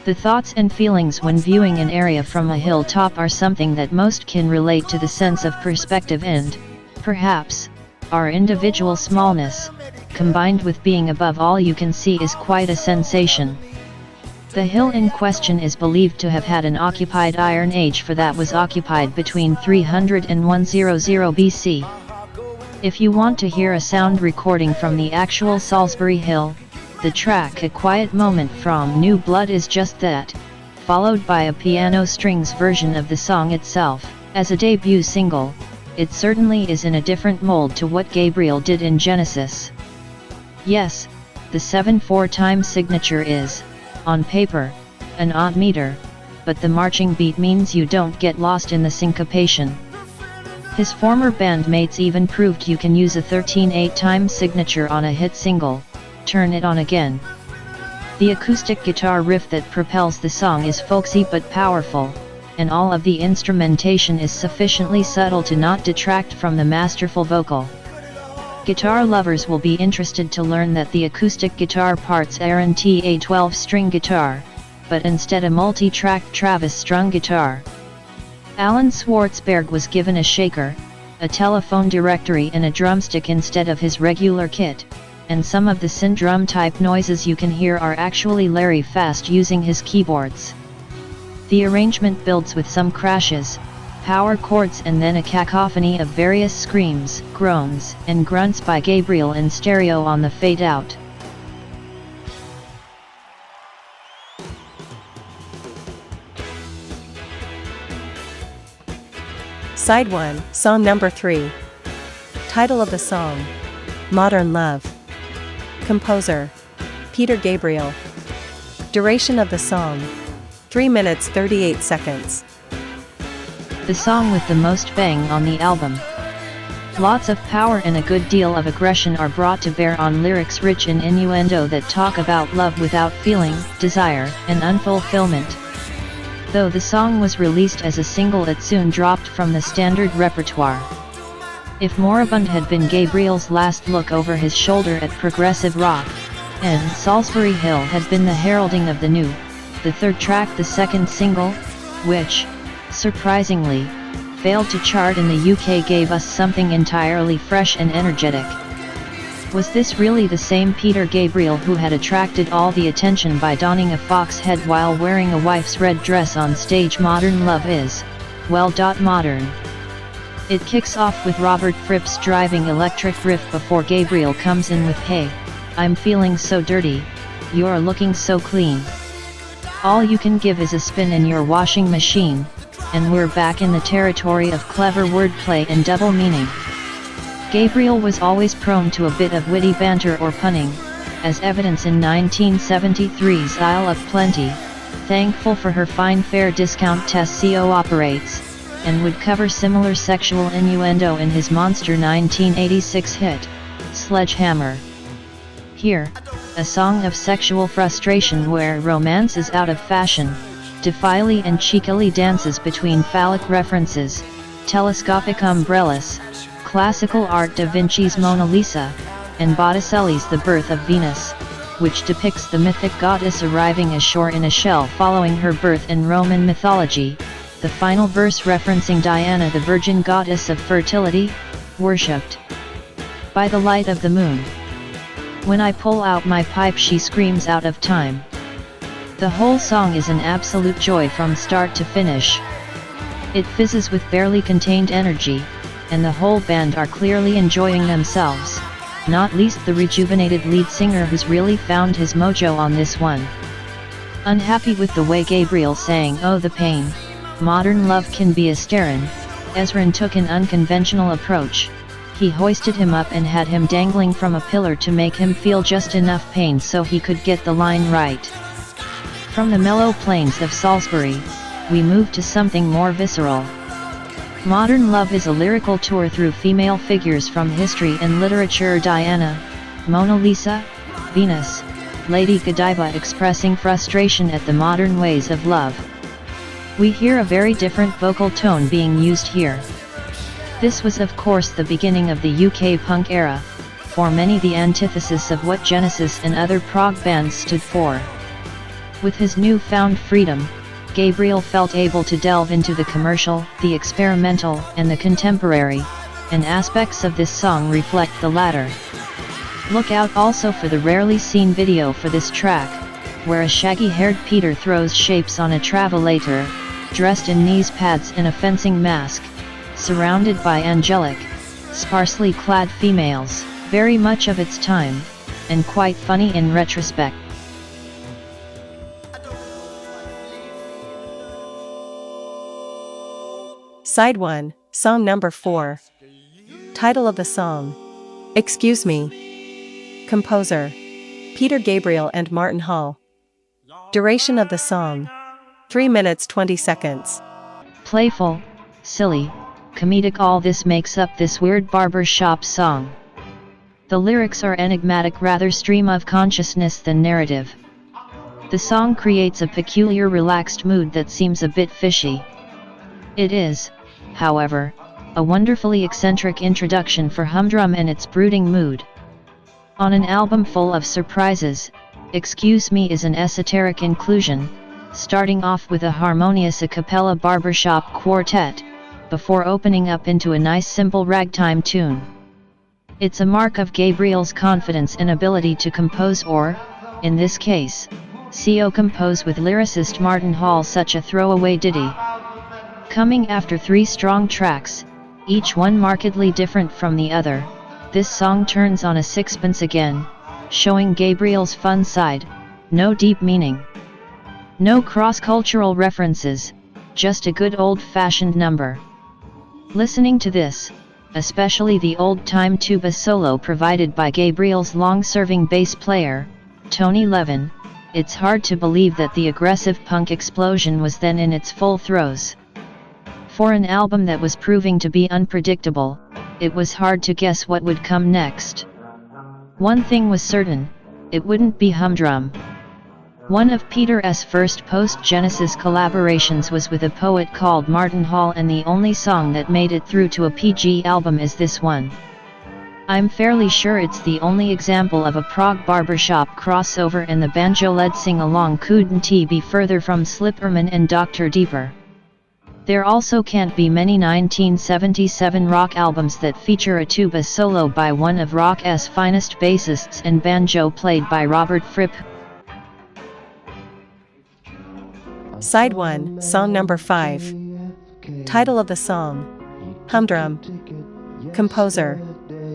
The thoughts and feelings when viewing an area from a hilltop are something that most can relate to. The sense of perspective and, perhaps, our individual smallness, combined with being above all you can see, is quite a sensation. The hill in question is believed to have had an occupied Iron Age, for that was occupied between 300 and 100 BC. If you want to hear a sound recording from the actual Salisbury Hill, the track A Quiet Moment from New Blood is just that, followed by a piano strings version of the song itself. As a debut single, it certainly is in a different mold to what Gabriel did in Genesis. Yes, the 7/4 time signature is, on paper, an odd meter, but the marching beat means you don't get lost in the syncopation. His former bandmates even proved you can use a 13/8 signature on a hit single, Turn It On Again. The acoustic guitar riff that propels the song is folksy but powerful, and all of the instrumentation is sufficiently subtle to not detract from the masterful vocal. Guitar lovers will be interested to learn that the acoustic guitar parts aren't a 12-string guitar, but instead a multi-track Travis strung guitar. Alan Schwartzberg was given a shaker, a telephone directory and a drumstick instead of his regular kit, and some of the syndrum-type noises you can hear are actually Larry Fast using his keyboards. The arrangement builds with some crashes, power chords and then a cacophony of various screams, groans, and grunts by Gabriel in stereo on the fade-out. Side 1, Song Number 3. Title of the song, Modern Love. Composer, Peter Gabriel. Duration of the song, 3 minutes 38 seconds. The song with the most bang on the album. Lots of power and a good deal of aggression are brought to bear on lyrics rich in innuendo that talk about love without feeling, desire, and unfulfillment. Though the song was released as a single, it soon dropped from the standard repertoire. If Moribund had been Gabriel's last look over his shoulder at progressive rock, and Salisbury Hill had been the heralding of the new, the third track, the second single, which, surprisingly, failed to chart in the UK, gave us something entirely fresh and energetic. Was this really the same Peter Gabriel who had attracted all the attention by donning a fox head while wearing a wife's red dress on stage? Modern Love is, well, modern. It kicks off with Robert Fripp's driving electric riff before Gabriel comes in with "Hey, I'm feeling so dirty, you're looking so clean. All you can give is a spin in your washing machine," and we're back in the territory of clever wordplay and double meaning. Gabriel was always prone to a bit of witty banter or punning, as evidence in 1973's Isle of Plenty, thankful for her fine fare discount Tess CO operates, and would cover similar sexual innuendo in his monster 1986 hit, Sledgehammer. Here, a song of sexual frustration where romance is out of fashion, Defiley and cheekily dances between phallic references, telescopic umbrellas, classical art Da Vinci's Mona Lisa, and Botticelli's The Birth of Venus, which depicts the mythic goddess arriving ashore in a shell following her birth in Roman mythology, the final verse referencing Diana, the virgin goddess of fertility, worshipped by the light of the moon. When I pull out my pipe, she screams out of time. The whole song is an absolute joy from start to finish. It fizzes with barely contained energy, and the whole band are clearly enjoying themselves, not least the rejuvenated lead singer who's really found his mojo on this one. Unhappy with the way Gabriel sang "Oh the Pain, Modern Love Can Be a Starin'," Ezrin took an unconventional approach. He hoisted him up and had him dangling from a pillar to make him feel just enough pain so he could get the line right. From the mellow plains of Salisbury, we move to something more visceral. Modern Love is a lyrical tour through female figures from history and literature: Diana, Mona Lisa, Venus, Lady Godiva, expressing frustration at the modern ways of love. We hear a very different vocal tone being used here. This was of course the beginning of the UK punk era, for many the antithesis of what Genesis and other prog bands stood for. With his newfound freedom, Gabriel felt able to delve into the commercial, the experimental, and the contemporary, and aspects of this song reflect the latter. Look out also for the rarely seen video for this track, where a shaggy-haired Peter throws shapes on a travelator, dressed in knee pads and a fencing mask, surrounded by angelic, sparsely clad females, very much of its time, and quite funny in retrospect. Side 1, Song Number 4. Title of the song, Excuse Me. Composer, Peter Gabriel and Martin Hall. Duration of the song, 3 minutes 20 seconds. Playful, silly, comedic. All this makes up this weird barber shop song. The lyrics are enigmatic, rather stream of consciousness than narrative. The song creates a peculiar relaxed mood that seems a bit fishy. It is, however, a wonderfully eccentric introduction for humdrum and its brooding mood. On an album full of surprises, Excuse Me is an esoteric inclusion, starting off with a harmonious a cappella barbershop quartet, before opening up into a nice simple ragtime tune. It's a mark of Gabriel's confidence and ability to compose, or, in this case, co-compose with lyricist Martin Hall, such a throwaway ditty. Coming after 3 strong tracks, each one markedly different from the other, this song turns on a sixpence again, showing Gabriel's fun side, no deep meaning. No cross-cultural references, just a good old-fashioned number. Listening to this, especially the old-time tuba solo provided by Gabriel's long-serving bass player, Tony Levin, it's hard to believe that the aggressive punk explosion was then in its full throes. For an album that was proving to be unpredictable, it was hard to guess what would come next. One thing was certain, it wouldn't be humdrum. One of Peter's first post-Genesis collaborations was with a poet called Martin Hall, and the only song that made it through to a PG album is this one. I'm fairly sure it's the only example of a prog barbershop crossover, and the banjo-led sing-along couldn't be further from Slipperman and Dr. Deeper. There also can't be many 1977 rock albums that feature a tuba solo by one of rock's finest bassists and banjo played by Robert Fripp. Side 1, Song Number 5. Title of the song: Humdrum. Composer: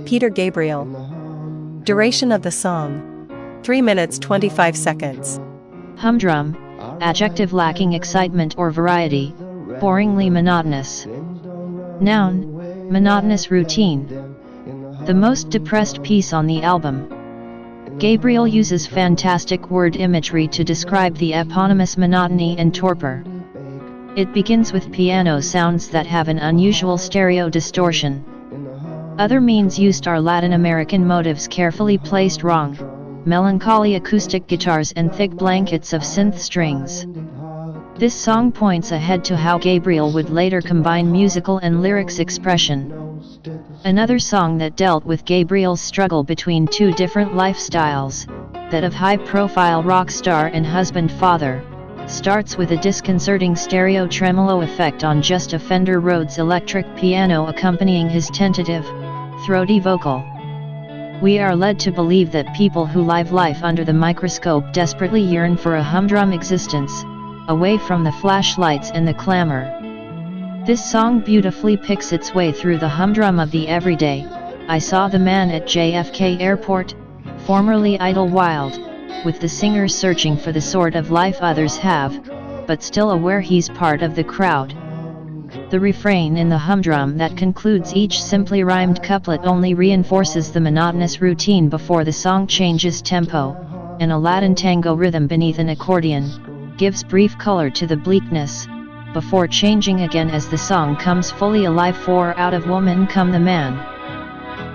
Peter Gabriel. Duration of the song: 3 minutes 25 seconds. Humdrum, adjective lacking excitement or variety, boringly monotonous. Noun, monotonous routine. The most depressed piece on the album. Gabriel uses fantastic word imagery to describe the eponymous monotony and torpor. It begins with piano sounds that have an unusual stereo distortion. Other means used are Latin American motifs carefully placed wrong, melancholy acoustic guitars, and thick blankets of synth strings. This song points ahead to how Gabriel would later combine musical and lyrics expression. Another song that dealt with Gabriel's struggle between 2 different lifestyles, that of high-profile rock star and husband-father, starts with a disconcerting stereo tremolo effect on just a Fender Rhodes electric piano accompanying his tentative, throaty vocal. We are led to believe that people who live life under the microscope desperately yearn for a humdrum existence, away from the flashlights and the clamor. This song beautifully picks its way through the humdrum of the everyday. I saw the man at JFK Airport, formerly Idlewild, with the singer searching for the sort of life others have, but still aware he's part of the crowd. The refrain in the humdrum that concludes each simply rhymed couplet only reinforces the monotonous routine before the song changes tempo, and a Latin tango rhythm beneath an accordion gives brief color to the bleakness, before changing again as the song comes fully alive. For out of woman come the man.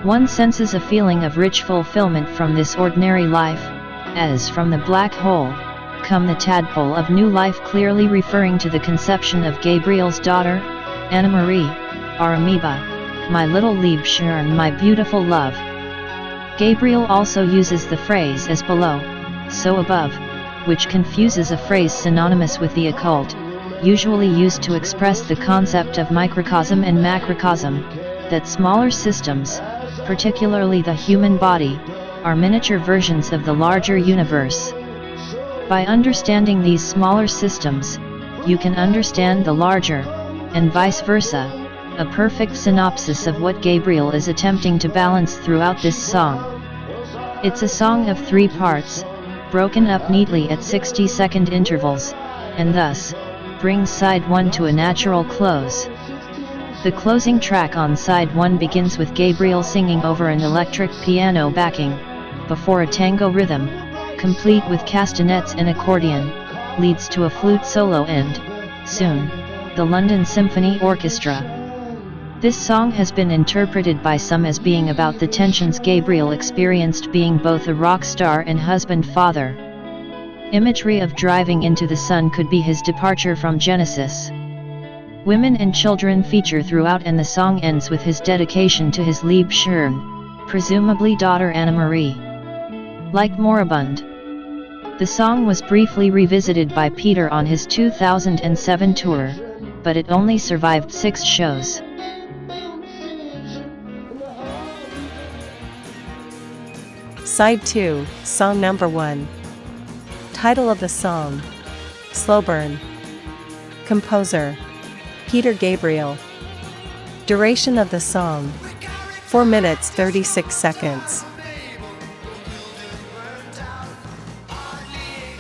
One senses a feeling of rich fulfillment from this ordinary life, as from the black hole come the tadpole of new life, clearly referring to the conception of Gabriel's daughter, Anna Marie, our amoeba, my little Liebschern, my beautiful love. Gabriel also uses the phrase as below, so above, which confuses a phrase synonymous with the occult, usually used to express the concept of microcosm and macrocosm, that smaller systems, particularly the human body, are miniature versions of the larger universe. By understanding these smaller systems, you can understand the larger, and vice versa, a perfect synopsis of what Gabriel is attempting to balance throughout this song. It's a song of 3 parts, broken up neatly at 60-second intervals, and thus, brings side 1 to a natural close. The closing track on side 1 begins with Gabriel singing over an electric piano backing, before a tango rhythm, complete with castanets and accordion, leads to a flute solo and, soon, the London Symphony Orchestra. This song has been interpreted by some as being about the tensions Gabriel experienced being both a rock star and husband-father. Imagery of driving into the sun could be his departure from Genesis. Women and children feature throughout, and the song ends with his dedication to his Lieb Schön, presumably daughter Anna Marie. Like Moribund. The song was briefly revisited by Peter on his 2007 tour, but it only survived 6 shows. Side 2, Song Number 1. Title of the song: Slow Burn. Composer: Peter Gabriel. Duration of the song: 4 minutes 36 seconds.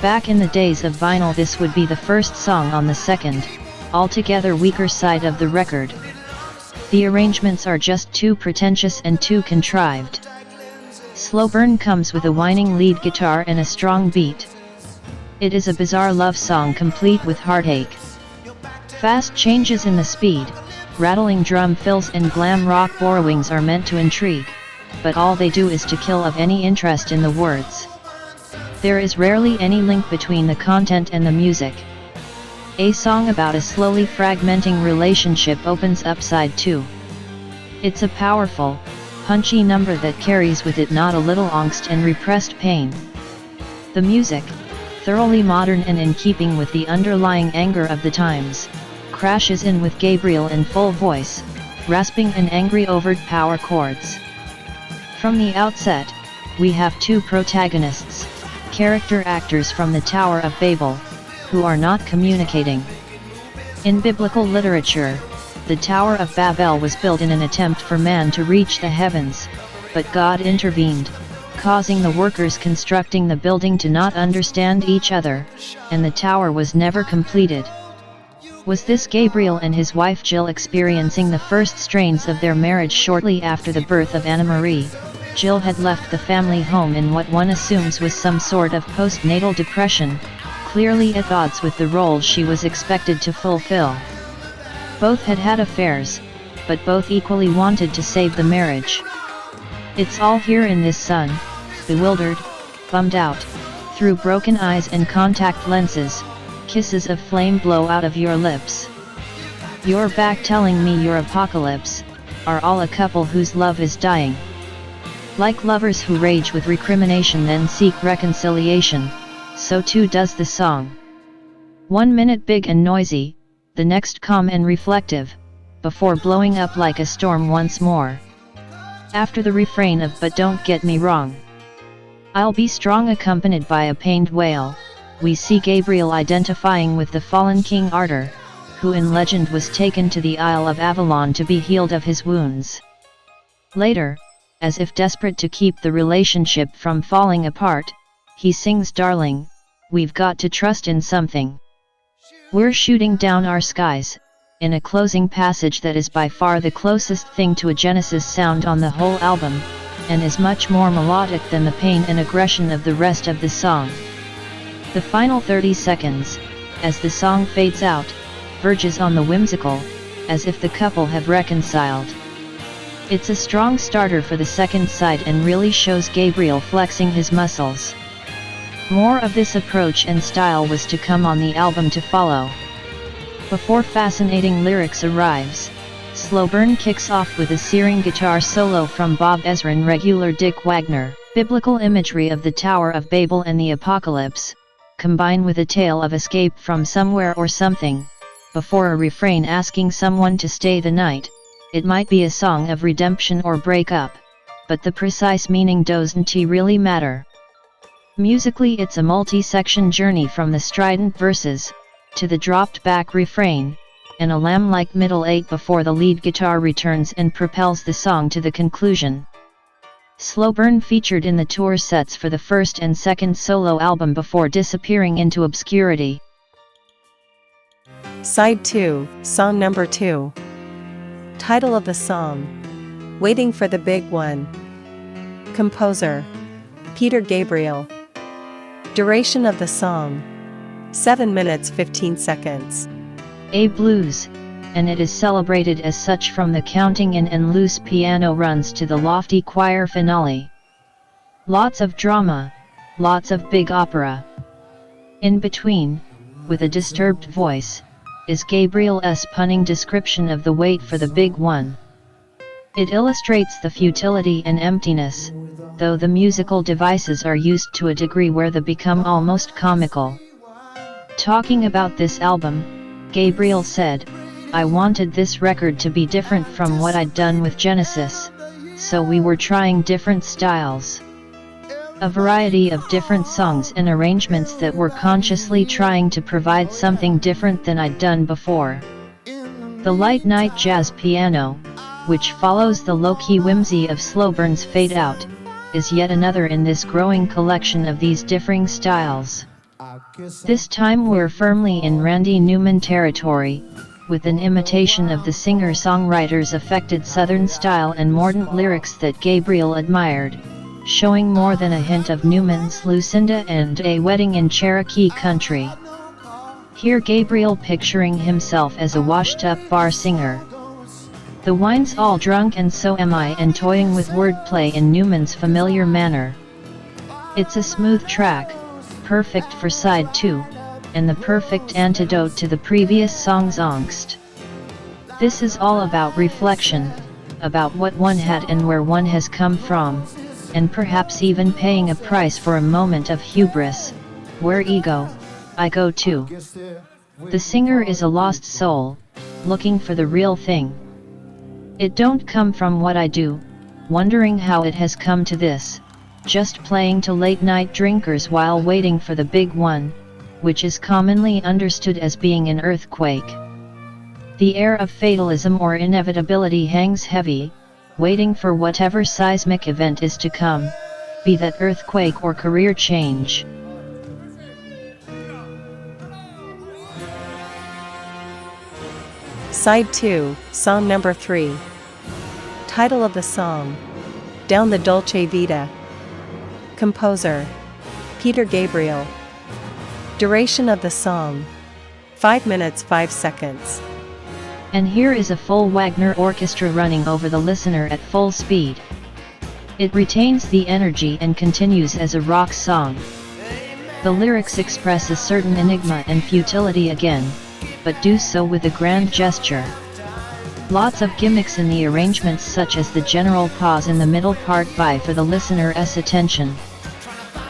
Back in the days of vinyl, this would be the first song on the second, altogether weaker side of the record. The arrangements are just too pretentious and too contrived. Slow Burn comes with a whining lead guitar and a strong beat. It is a bizarre love song complete with heartache. Fast changes in the speed, rattling drum fills and glam rock borrowings are meant to intrigue, but all they do is to kill of any interest in the words. There is rarely any link between the content and the music. A song about a slowly fragmenting relationship opens up side 2. It's a powerful, punchy number that carries with it not a little angst and repressed pain. The music, thoroughly modern and in keeping with the underlying anger of the times, crashes in with Gabriel in full voice, rasping and angry overt power chords. From the outset, we have 2 protagonists, character actors from the Tower of Babel, who are not communicating. In biblical literature, the Tower of Babel was built in an attempt for man to reach the heavens, but God intervened, causing the workers constructing the building to not understand each other, and the tower was never completed. Was this Gabriel and his wife Jill experiencing the first strains of their marriage shortly after the birth of Anna Marie? Jill had left the family home in what one assumes was some sort of postnatal depression, clearly at odds with the role she was expected to fulfill. Both had had affairs, but both equally wanted to save the marriage. It's all here in this son, bewildered, bummed out, through broken eyes and contact lenses, kisses of flame blow out of your lips. You're back telling me your apocalypse, are all a couple whose love is dying. Like lovers who rage with recrimination then seek reconciliation, so too does the song. 1 minute big and noisy, the next calm and reflective, before blowing up like a storm once more. After the refrain of "But don't get me wrong, I'll be strong" accompanied by a pained wail, we see Gabriel identifying with the fallen King Arthur, who in legend was taken to the Isle of Avalon to be healed of his wounds. Later, as if desperate to keep the relationship from falling apart, he sings "Darling, we've got to trust in something. We're shooting down our skies," in a closing passage that is by far the closest thing to a Genesis sound on the whole album, and is much more melodic than the pain and aggression of the rest of the song. The final 30 seconds, as the song fades out, verges on the whimsical, as if the couple have reconciled. It's a strong starter for the second side and really shows Gabriel flexing his muscles. More of this approach and style was to come on the album to follow. Before fascinating lyrics arrives, Slow Burn kicks off with a searing guitar solo from Bob Ezrin regular Dick Wagner. Biblical imagery of the Tower of Babel and the Apocalypse, combine with a tale of escape from somewhere or something, before a refrain asking someone to stay the night. It might be a song of redemption or breakup, but the precise meaning doesn't really matter. Musically, it's a multi-section journey from the strident verses, to the dropped-back refrain, and a lamb-like middle eight before the lead guitar returns and propels the song to the conclusion. Slow Burn featured in the tour sets for the first and second solo album before disappearing into obscurity. Side 2, Song Number 2. Title of the song: Waiting for the Big One. Composer: Peter Gabriel. Duration of the song: 7 minutes 15 seconds. A blues, and it is celebrated as such from the counting in and loose piano runs to the lofty choir finale. Lots of drama, lots of big opera. In between, with a disturbed voice, is Gabriel's punning description of the wait for the big one. It illustrates the futility and emptiness, though the musical devices are used to a degree where they become almost comical. Talking about this album, Gabriel said, "I wanted this record to be different from what I'd done with Genesis, so we were trying different styles. A variety of different songs and arrangements that were consciously trying to provide something different than I'd done before. The light night jazz piano, which follows the low-key whimsy of Slowburn's Fade Out, is yet another in this growing collection of these differing styles. This time we're firmly in Randy Newman territory, with an imitation of the singer-songwriter's affected Southern style and mordant lyrics that Gabriel admired, showing more than a hint of Newman's Lucinda and A Wedding in Cherokee Country. Here Gabriel picturing himself as a washed-up bar singer. The wine's all drunk and so am I, and toying with wordplay in Newman's familiar manner. It's a smooth track, perfect for side 2, and the perfect antidote to the previous song's angst. This is all about reflection, about what one had and where one has come from, and perhaps even paying a price for a moment of hubris, where ego, I go too. The singer is a lost soul, looking for the real thing. It don't come from what I do, wondering how it has come to this, just playing to late-night drinkers while waiting for the big one, which is commonly understood as being an earthquake. The air of fatalism or inevitability hangs heavy, waiting for whatever seismic event is to come, be that earthquake or career change. Side 2, song number 3. Title of the song, Down the Dolce Vita. Composer, Peter Gabriel. Duration of the song, 5 minutes 5 seconds. And here is a full Wagner orchestra running over the listener at full speed. It retains the energy and continues as a rock song. The lyrics express a certain enigma and futility again, but do so with a grand gesture. Lots of gimmicks in the arrangements, such as the general pause in the middle part vie for the listener's attention.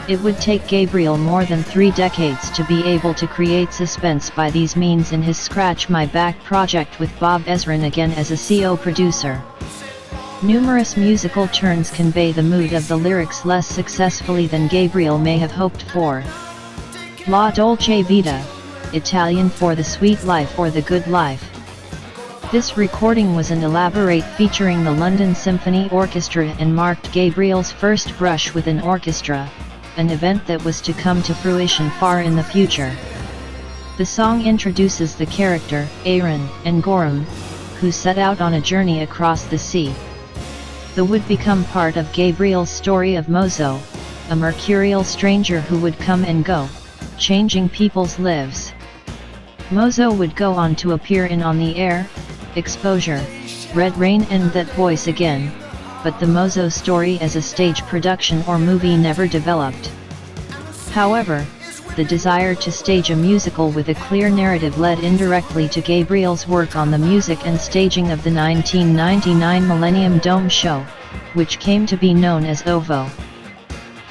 It would take Gabriel more than 3 decades to be able to create suspense by these means in his Scratch My Back project with Bob Ezrin again as a CO producer. Numerous musical turns convey the mood of the lyrics less successfully than Gabriel may have hoped for. La Dolce Vita, Italian for the sweet life or the good life. This recording was an elaborate featuring the London Symphony Orchestra and marked Gabriel's first brush with an orchestra, an event that was to come to fruition far in the future. The song introduces the character, Aaron and Goram, who set out on a journey across the sea. The would become part of Gabriel's story of Mozo, a mercurial stranger who would come and go, changing people's lives. Mozo would go on to appear in On the Air, Exposure, Red Rain and That Voice Again, but the Mozo story as a stage production or movie never developed. However, the desire to stage a musical with a clear narrative led indirectly to Gabriel's work on the music and staging of the 1999 Millennium Dome show, which came to be known as OVO.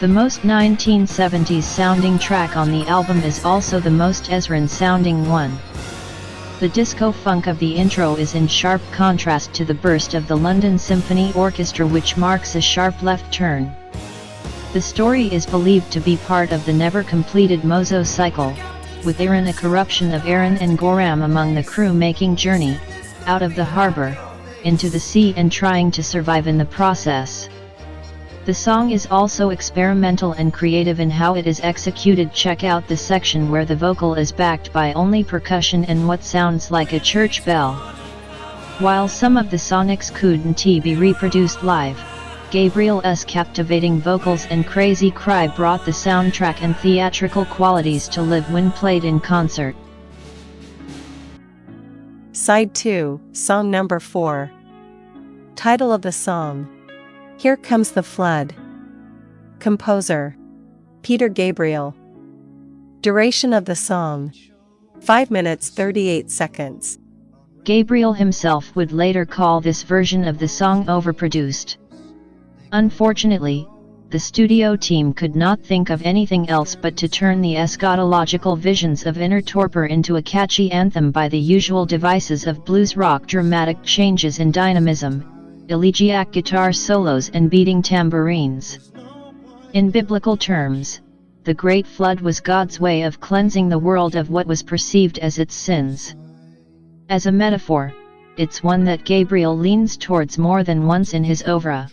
The most 1970s sounding track on the album is also the most Ezrin sounding one. The disco funk of the intro is in sharp contrast to the burst of the London Symphony Orchestra, which marks a sharp left turn. The story is believed to be part of the never-completed Mozo cycle, with Aaron a corruption of Aaron and Goram among the crew making journey, out of the harbor, into the sea and trying to survive in the process. The song is also experimental and creative in how it is executed. Check out the section where the vocal is backed by only percussion and what sounds like a church bell. While some of the sonics couldn't be reproduced live, Gabriel's captivating vocals and crazy cry brought the soundtrack and theatrical qualities to live when played in concert. Side 2, song number 4. Title of the song, Here Comes the Flood. Composer, Peter Gabriel. Duration of the song, 5 minutes 38 seconds. Gabriel himself would later call this version of the song overproduced. Unfortunately, the studio team could not think of anything else but to turn the eschatological visions of inner torpor into a catchy anthem by the usual devices of blues rock, dramatic changes in dynamism, elegiac guitar solos and beating tambourines. In biblical terms, the Great Flood was God's way of cleansing the world of what was perceived as its sins. As a metaphor, it's one that Gabriel leans towards more than once in his oeuvre.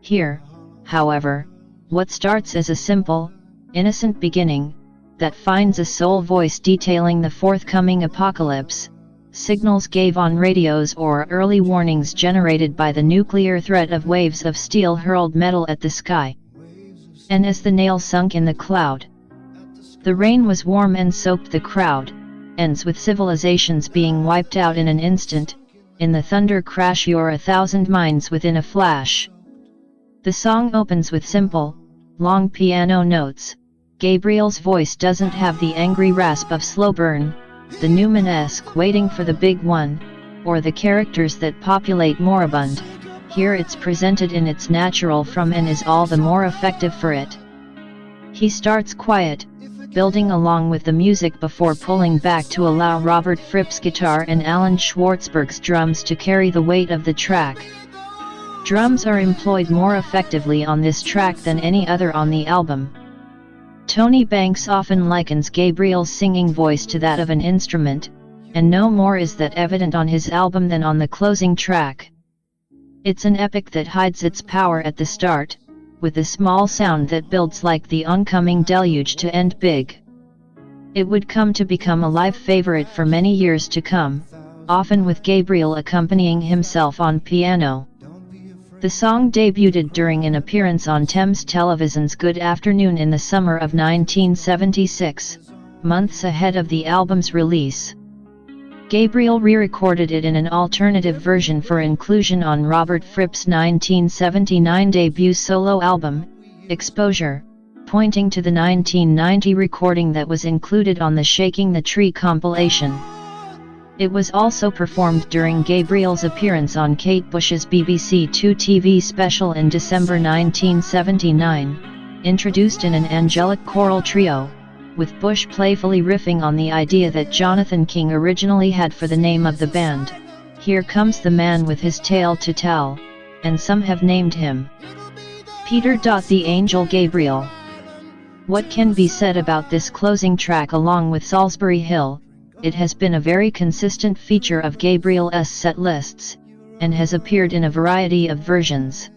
Here, however, what starts as a simple, innocent beginning, that finds a soul voice detailing the forthcoming apocalypse, signals gave on radios or early warnings generated by the nuclear threat of waves of steel hurled metal at the sky. And as the nail sunk in the cloud, the rain was warm and soaked the crowd, ends with civilizations being wiped out in an instant, in the thunder crash you're 1,000 minds within a flash. The song opens with simple, long piano notes. Gabriel's voice doesn't have the angry rasp of slow burn, the Newman-esque waiting for the big one, or the characters that populate Moribund. Here it's presented in its natural form and is all the more effective for it. He starts quiet, building along with the music before pulling back to allow Robert Fripp's guitar and Alan Schwartzberg's drums to carry the weight of the track. Drums are employed more effectively on this track than any other on the album. Tony Banks often likens Gabriel's singing voice to that of an instrument, and no more is that evident on his album than on the closing track. It's an epic that hides its power at the start, with a small sound that builds like the oncoming deluge to end big. It would come to become a live favorite for many years to come, often with Gabriel accompanying himself on piano. The song debuted during an appearance on Thames Television's Good Afternoon in the summer of 1976, months ahead of the album's release. Gabriel re-recorded it in an alternative version for inclusion on Robert Fripp's 1979 debut solo album, Exposure, pointing to the 1990 recording that was included on the Shaking the Tree compilation. It was also performed during Gabriel's appearance on Kate Bush's BBC Two TV special in December 1979, introduced in an angelic choral trio, with Bush playfully riffing on the idea that Jonathan King originally had for the name of the band, Here Comes the Man with His Tale to Tell, and some have named him Peter the Angel Gabriel. What can be said about this closing track along with Salisbury Hill? It has been a very consistent feature of Gabriel's set lists, and has appeared in a variety of versions.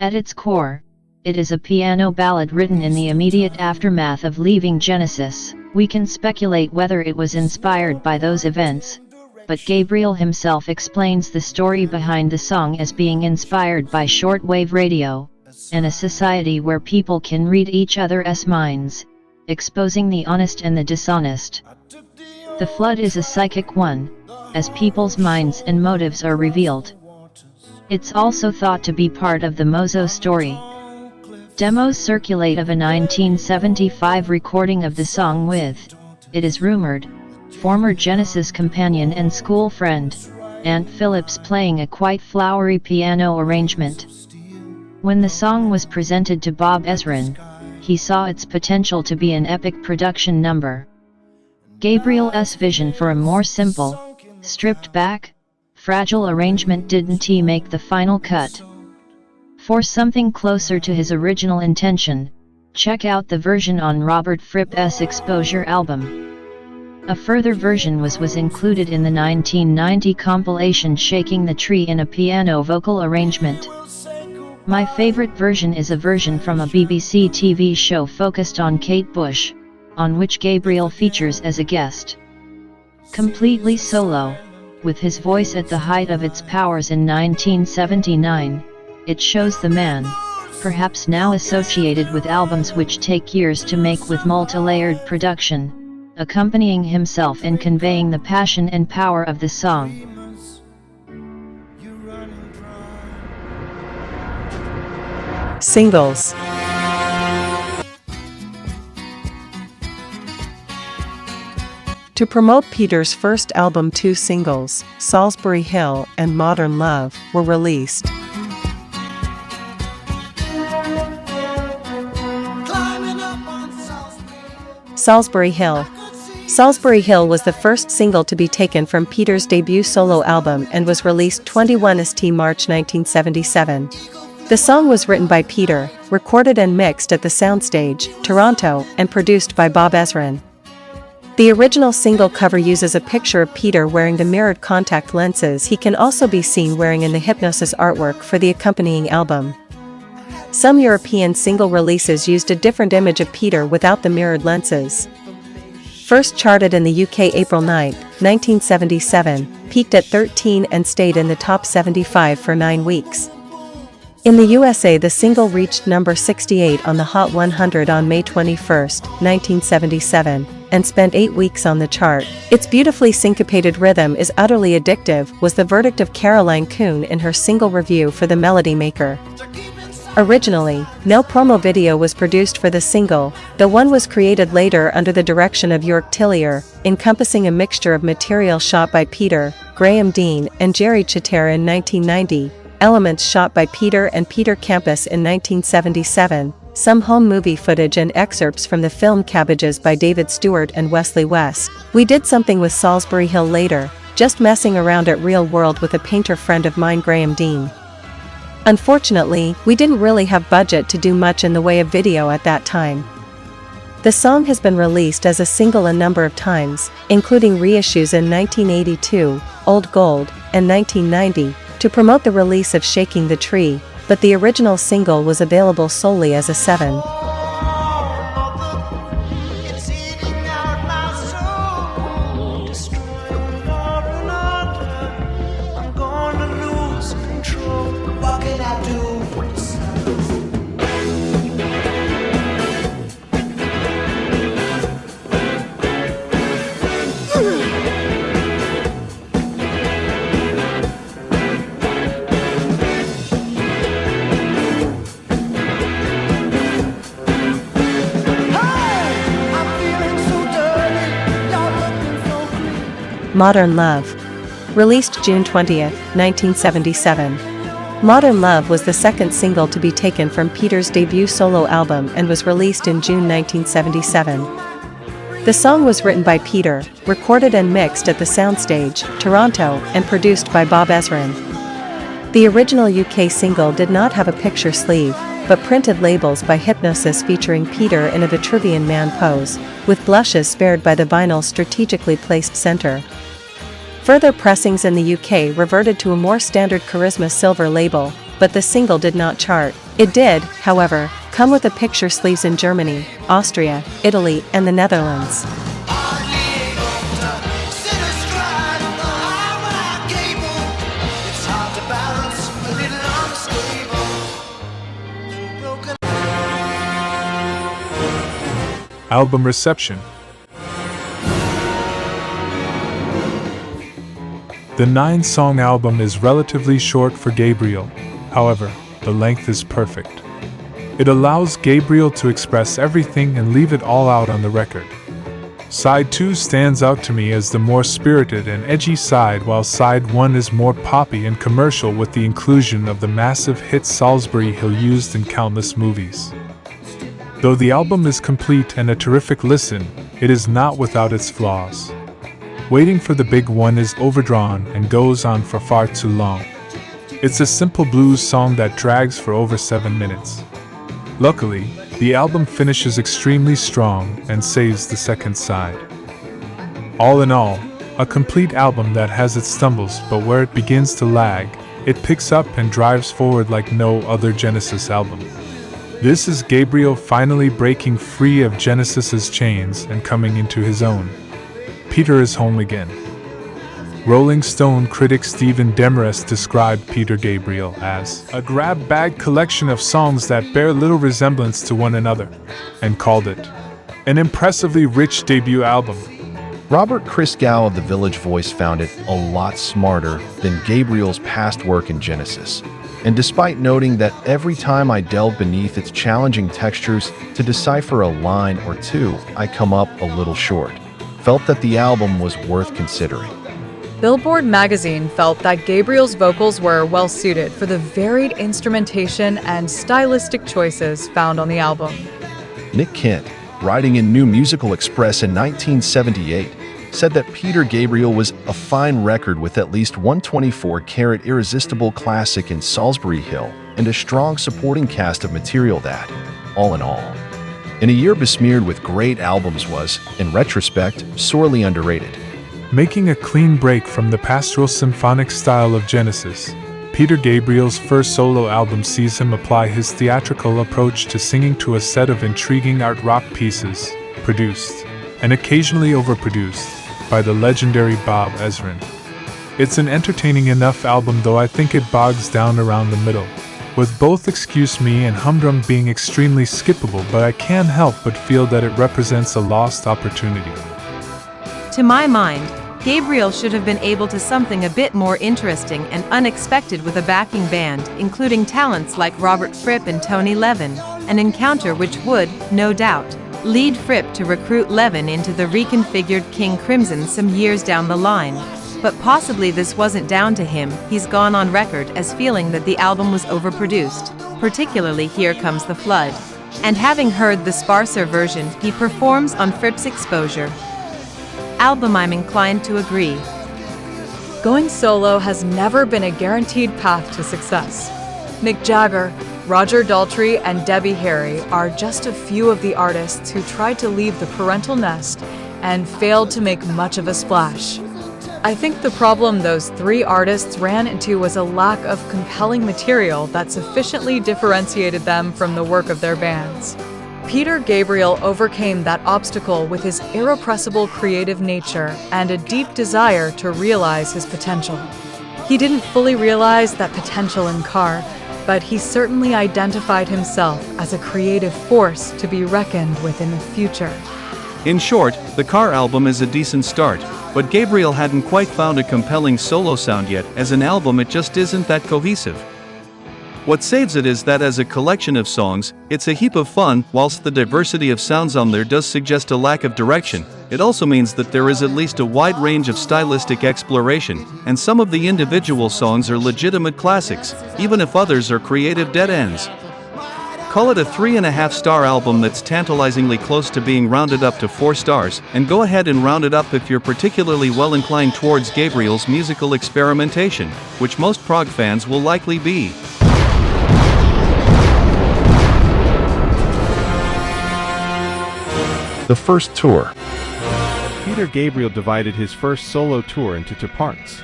At its core, it is a piano ballad written in the immediate aftermath of leaving Genesis. We can speculate whether it was inspired by those events, but Gabriel himself explains the story behind the song as being inspired by shortwave radio, and a society where people can read each other's minds, exposing the honest and the dishonest. The flood is a psychic one, as people's minds and motives are revealed. It's also thought to be part of the Mozo story. Demos circulate of a 1975 recording of the song with, it is rumored, former Genesis companion and school friend, Ant Phillips playing a quite flowery piano arrangement. When the song was presented to Bob Ezrin, he saw its potential to be an epic production number. Gabriel's vision for a more simple, stripped-back, fragile arrangement didn't make the final cut. For something closer to his original intention, check out the version on Robert Fripp's Exposure album. A further version was included in the 1990 compilation Shaking the Tree in a piano vocal arrangement. My favorite version is a version from a BBC TV show focused on Kate Bush, on which Gabriel features as a guest. Completely solo, with his voice at the height of its powers in 1979, it shows the man, perhaps now associated with albums which take years to make with multi-layered production, accompanying himself and conveying the passion and power of the song. Singles. To promote Peter's first album, 2 singles, Salisbury Hill and Modern Love, were released. Salisbury Hill. Salisbury Hill was the first single to be taken from Peter's debut solo album and was released 21 St. March 1977. The song was written by Peter, recorded and mixed at the Soundstage, Toronto, and produced by Bob Ezrin. The original single cover uses a picture of Peter wearing the mirrored contact lenses he can also be seen wearing in the Hypnosis artwork for the accompanying album. Some European single releases used a different image of Peter without the mirrored lenses. First charted in the UK April 9, 1977, peaked at 13 and stayed in the top 75 for 9 weeks. In the USA, the single reached number 68 on the Hot 100 on May 21, 1977, and spent 8 weeks on the chart. Its beautifully syncopated rhythm is utterly addictive, was the verdict of Caroline Coon in her single review for The Melody Maker. Originally, no promo video was produced for the single, though one was created later under the direction of York Tillier, encompassing a mixture of material shot by Peter, Graham Dean, and Jerry Chittera in 1990, elements shot by Peter and Peter Campus in 1977, some home movie footage and excerpts from the film Cabbages by David Stewart and Wesley West. We did something with Salisbury Hill later, just messing around at Real World with a painter friend of mine, Graham Dean. Unfortunately, we didn't really have budget to do much in the way of video at that time. The song has been released as a single a number of times, including reissues in 1982, Old Gold, and 1990, to promote the release of Shaking the Tree, but the original single was available solely as a 7. Modern Love. Released June 20, 1977. Modern Love was the second single to be taken from Peter's debut solo album and was released in June 1977. The song was written by Peter, recorded and mixed at the Soundstage, Toronto, and produced by Bob Ezrin. The original UK single did not have a picture sleeve, but printed labels by Hypnosis featuring Peter in a Vitruvian man pose, with blushes spared by the vinyl's strategically placed center. Further pressings in the UK reverted to a more standard Charisma silver label, but the single did not chart. It did, however, come with a picture sleeves in Germany, Austria, Italy, and the Netherlands. Album reception. The 9-song album is relatively short for Gabriel, however, the length is perfect. It allows Gabriel to express everything and leave it all out on the record. Side 2 stands out to me as the more spirited and edgy side, while side 1 is more poppy and commercial with the inclusion of the massive hit Salisbury Hill used in countless movies. Though the album is complete and a terrific listen, it is not without its flaws. Waiting for the Big One is overdrawn and goes on for far too long. It's a simple blues song that drags for over 7 minutes. Luckily, the album finishes extremely strong and saves the second side. All in all, a complete album that has its stumbles, but where it begins to lag, it picks up and drives forward like no other Genesis album. This is Gabriel finally breaking free of Genesis's chains and coming into his own. Peter is home again. Rolling Stone critic Stephen Demarest described Peter Gabriel as a grab-bag collection of songs that bear little resemblance to one another, and called it an impressively rich debut album. Robert Christgau of The Village Voice found it a lot smarter than Gabriel's past work in Genesis. And despite noting that every time I delve beneath its challenging textures to decipher a line or two, I come up a little short, felt that the album was worth considering. Billboard magazine felt that Gabriel's vocals were well-suited for the varied instrumentation and stylistic choices found on the album. Nick Kent, writing in New Musical Express in 1978, said that Peter Gabriel was a fine record with at least 124-carat irresistible classic in Salisbury Hill and a strong supporting cast of material that, all in all, in a year besmeared with great albums was, in retrospect, sorely underrated. Making a clean break from the pastoral symphonic style of Genesis, Peter Gabriel's first solo album sees him apply his theatrical approach to singing to a set of intriguing art rock pieces, produced, and occasionally overproduced, by the legendary Bob Ezrin. It's an entertaining enough album, though I think it bogs down around the middle, with both Excuse Me and Humdrum being extremely skippable, but I can't help but feel that it represents a lost opportunity. To my mind, Gabriel should have been able to something a bit more interesting and unexpected with a backing band, including talents like Robert Fripp and Tony Levin, an encounter which would, no doubt, lead Fripp to recruit Levin into the reconfigured King Crimson some years down the line. But possibly this wasn't down to him. He's gone on record as feeling that the album was overproduced, particularly Here Comes the Flood. And having heard the sparser version he performs on Fripp's Exposure album, I'm inclined to agree. Going solo has never been a guaranteed path to success. Mick Jagger, Roger Daltrey, and Debbie Harry are just a few of the artists who tried to leave the parental nest and failed to make much of a splash. I think the problem those three artists ran into was a lack of compelling material that sufficiently differentiated them from the work of their bands. Peter Gabriel overcame that obstacle with his irrepressible creative nature and a deep desire to realize his potential. He didn't fully realize that potential in Car, but he certainly identified himself as a creative force to be reckoned with in the future. In short, the Car album is a decent start, but Gabriel hadn't quite found a compelling solo sound yet. As an album, it just isn't that cohesive. What saves it is that as a collection of songs, it's a heap of fun. Whilst the diversity of sounds on there does suggest a lack of direction, it also means that there is at least a wide range of stylistic exploration, and some of the individual songs are legitimate classics, even if others are creative dead ends. Call it a 3.5-star album that's tantalizingly close to being rounded up to 4 stars, and go ahead and round it up if you're particularly well inclined towards Gabriel's musical experimentation, which most prog fans will likely be. The first tour. Peter Gabriel divided his first solo tour into 2 parts.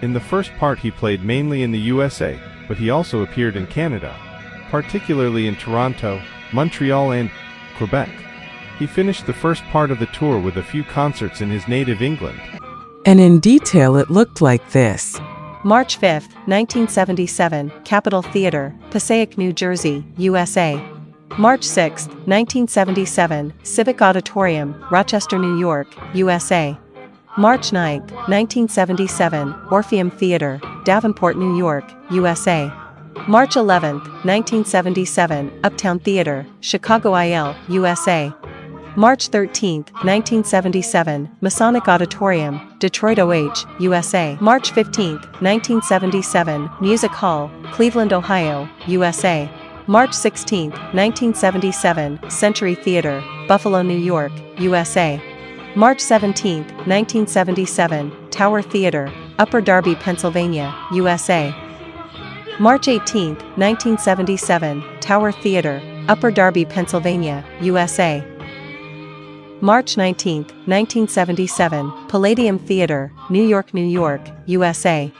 In the first part he played mainly in the USA, but he also appeared in Canada, particularly in Toronto, Montreal and Quebec. He finished the first part of the tour with a few concerts in his native England. And in detail it looked like this. March 5, 1977, Capitol Theater, Passaic, New Jersey, USA. March 6, 1977, Civic Auditorium, Rochester, New York, USA. March 9, 1977, Orpheum Theater, Davenport, New York, USA. March 11, 1977, Uptown Theater, Chicago, USA. March 13, 1977, Masonic Auditorium, Detroit, USA. March 15, 1977, Music Hall, Cleveland, Ohio, USA. March 16, 1977, Century Theater, Buffalo, New York, USA. March 17, 1977, Tower Theater, Upper Darby, Pennsylvania, USA. March 18, 1977, Tower Theater, Upper Darby, Pennsylvania, USA. March 19, 1977, Palladium Theater, New York, USA.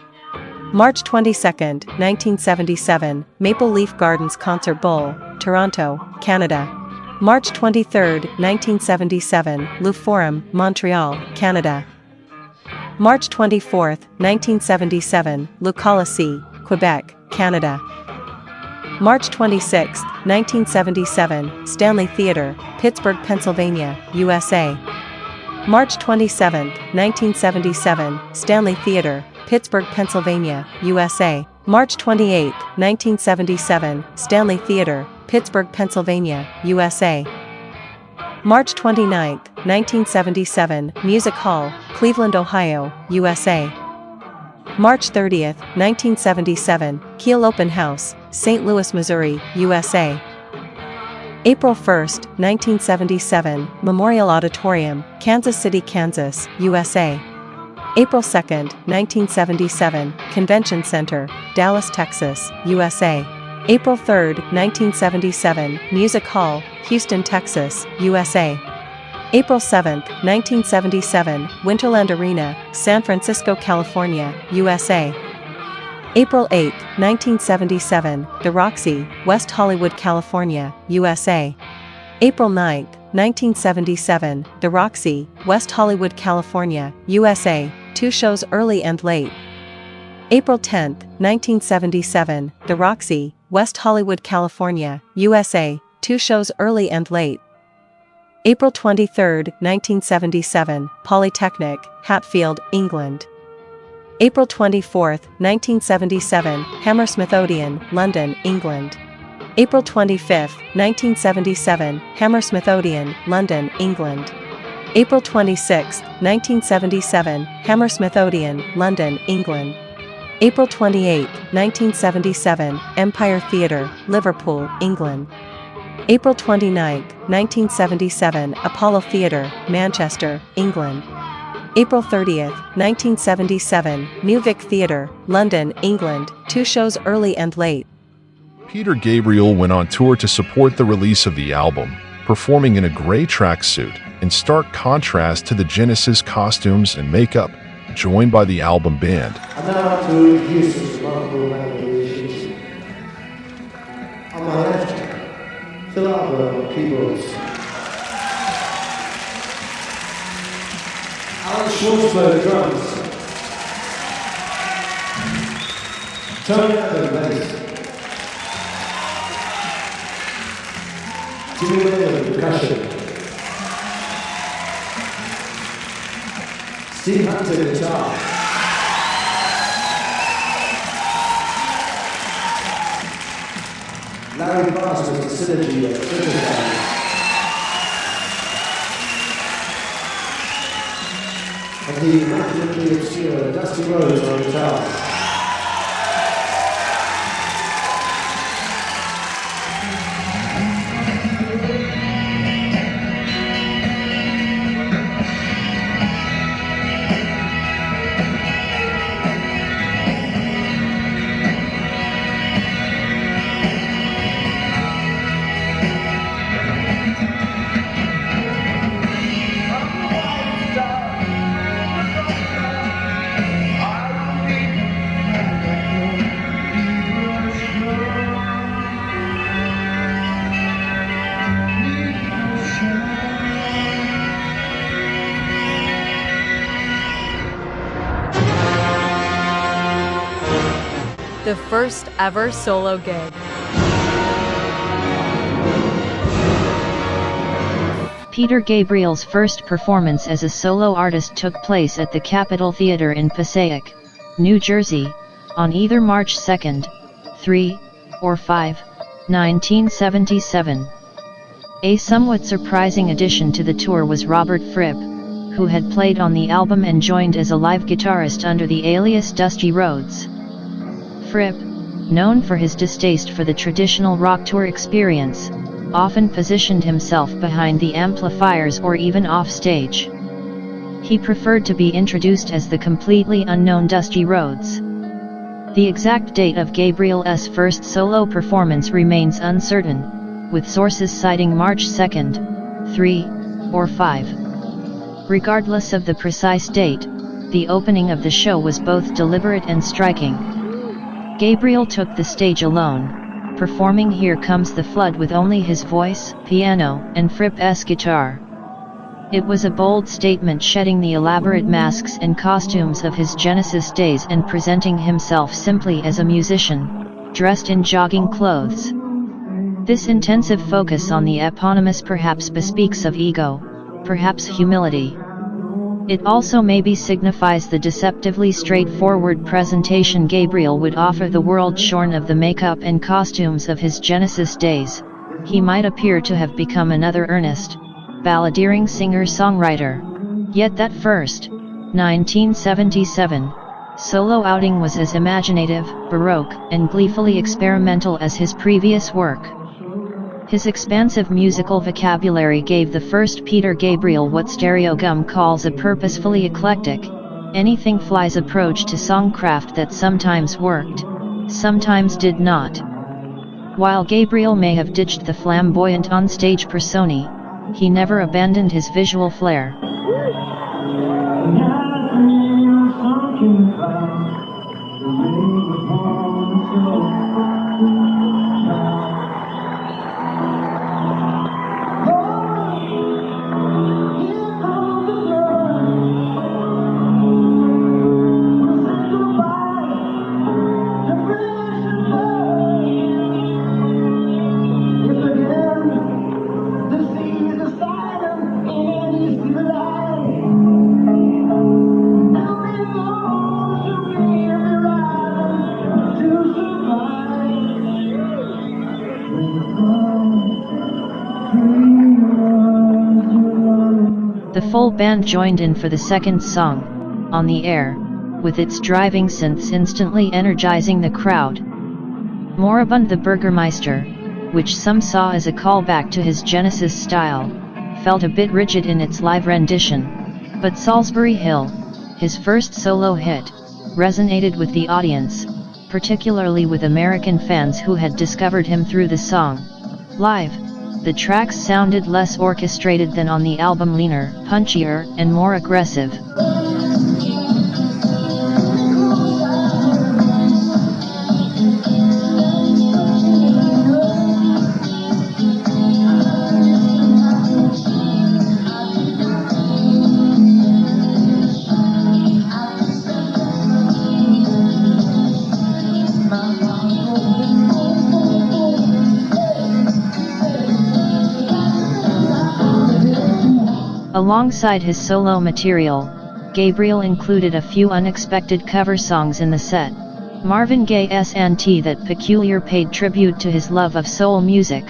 March 22, 1977, Maple Leaf Gardens Concert Bowl, Toronto, Canada. March 23, 1977, Le Forum, Montreal, Canada. March 24, 1977, Le Colisée, Quebec, Canada. March 26, 1977, Stanley Theater, Pittsburgh, Pennsylvania, USA. March 27, 1977, Stanley Theater, Pittsburgh, Pennsylvania, USA. March 28, 1977, Stanley Theater, Pittsburgh, Pennsylvania, USA. March 29, 1977, Music Hall, Cleveland, Ohio, USA. March 30, 1977, Kiel Open House, St. Louis, Missouri, USA. April 1, 1977, Memorial Auditorium, Kansas City, Kansas, USA. April 2, 1977, Convention Center, Dallas, Texas, USA. April 3, 1977, Music Hall, Houston, Texas, USA. April 7, 1977, Winterland Arena, San Francisco, California, USA. April 8, 1977, The Roxy, West Hollywood, California, USA. April 9, 1977, The Roxy, West Hollywood, California, USA, 2 shows early and late. April 10, 1977, The Roxy, West Hollywood, California, USA, 2 shows early and late. April 23, 1977, Polytechnic, Hatfield, England. April 24, 1977, Hammersmith Odeon, London, England. April 25, 1977, Hammersmith Odeon, London, England. April 26, 1977, Hammersmith Odeon, London, England. April 28, 1977, Empire Theatre, Liverpool, England. April 29, 1977, Apollo Theatre, Manchester, England. April 30, 1977, New Vic Theatre, London, England, 2 shows early and late. Peter Gabriel went on tour to support the release of the album, performing in a gray tracksuit, in stark contrast to the Genesis costumes and makeup, joined by the album band. I'd now like to introduce this remarkable man who is on my left, Phil Albert on keyboards. Alan Schwartzberg drums. Tony Adams bass. Jimmy Whalen percussion. Steve Hunter guitar. Larry Foster with the Synergy synthesizer. And the immaculately obscure Dusty Rhodes on guitar. The first ever solo gig. Peter Gabriel's first performance as a solo artist took place at the Capitol Theater in Passaic, New Jersey, on either March 2, 3, or 5, 1977. A somewhat surprising addition to the tour was Robert Fripp, who had played on the album and joined as a live guitarist under the alias Dusty Rhodes. Fripp, known for his distaste for the traditional rock tour experience, often positioned himself behind the amplifiers or even off stage. He preferred to be introduced as the completely unknown Dusty Rhodes. The exact date of Gabriel's first solo performance remains uncertain, with sources citing March 2, 3, or 5. Regardless of the precise date, the opening of the show was both deliberate and striking. Gabriel took the stage alone, performing Here Comes the Flood with only his voice, piano, and Fripp's guitar. It was a bold statement, shedding the elaborate masks and costumes of his Genesis days and presenting himself simply as a musician, dressed in jogging clothes. This intensive focus on the eponymous perhaps bespeaks of ego, perhaps humility. It also maybe signifies the deceptively straightforward presentation Gabriel would offer the world shorn of the makeup and costumes of his Genesis days. He might appear to have become another earnest, balladeering singer-songwriter. Yet that first, 1977, solo outing was as imaginative, baroque, and gleefully experimental as his previous work. His expansive musical vocabulary gave the first Peter Gabriel what Stereogum calls a purposefully eclectic, anything-flies approach to songcraft that sometimes worked, sometimes did not. While Gabriel may have ditched the flamboyant on-stage persona, he never abandoned his visual flair. The full band joined in for the second song, On the Air, with its driving synths instantly energizing the crowd. Moribund the Burgermeister, which some saw as a callback to his Genesis style, felt a bit rigid in its live rendition, but Salisbury Hill, his first solo hit, resonated with the audience, particularly with American fans who had discovered him through the song. Live, the tracks sounded less orchestrated than on the album, leaner, punchier, and more aggressive. Alongside his solo material, Gabriel included a few unexpected cover songs in the set. Marvin Gaye's "Auntie That Peculiar" paid tribute to his love of soul music.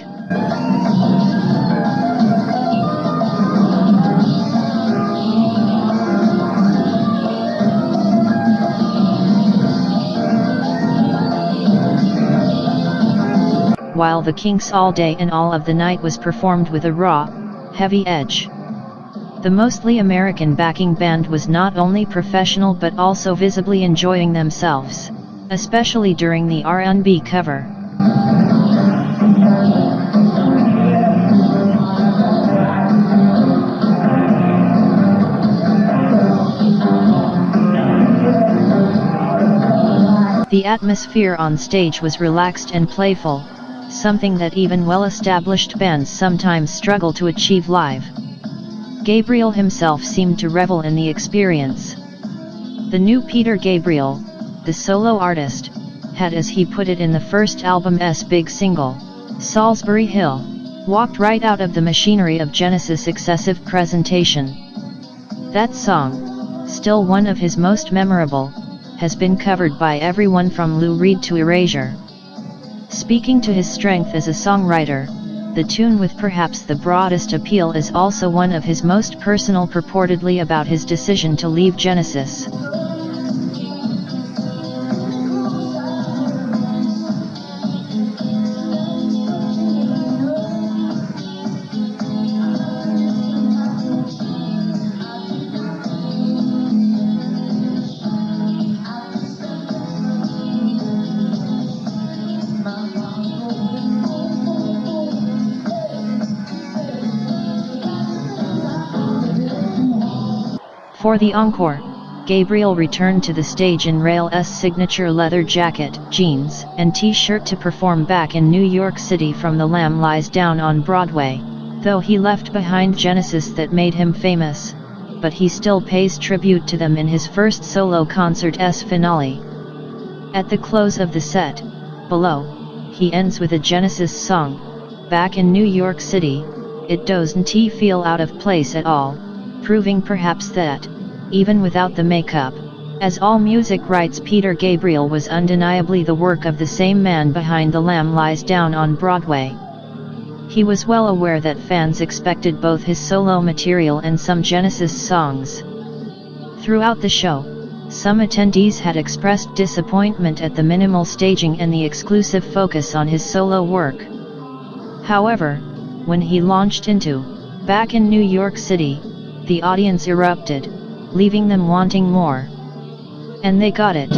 While the Kinks' All Day and All of the Night was performed with a raw, heavy edge. The mostly American backing band was not only professional but also visibly enjoying themselves, especially during the R&B cover. The atmosphere on stage was relaxed and playful, something that even well-established bands sometimes struggle to achieve live. Gabriel himself seemed to revel in the experience. The new Peter Gabriel, the solo artist, had, as he put it in the first album's big single, Salisbury Hill, walked right out of the machinery of Genesis' excessive presentation. That song, still one of his most memorable, has been covered by everyone from Lou Reed to Erasure. Speaking to his strength as a songwriter, the tune with perhaps the broadest appeal is also one of his most personal, purportedly about his decision to leave Genesis. For the encore, Gabriel returned to the stage in Rail's signature leather jacket, jeans, and t-shirt to perform back in New York City from The Lamb Lies Down on Broadway, though he left behind Genesis that made him famous, but he still pays tribute to them in his first solo concert's finale. At the close of the set, Below, he ends with a Genesis song, Back in New York City. It doesn't feel out of place at all, proving perhaps that, even without the makeup, as all music writes, Peter Gabriel was undeniably the work of the same man behind The Lamb Lies Down on Broadway. He was well aware that fans expected both his solo material and some Genesis songs. Throughout the show, some attendees had expressed disappointment at the minimal staging and the exclusive focus on his solo work. However, when he launched into Back in New York City, the audience erupted, leaving them wanting more. And they got it.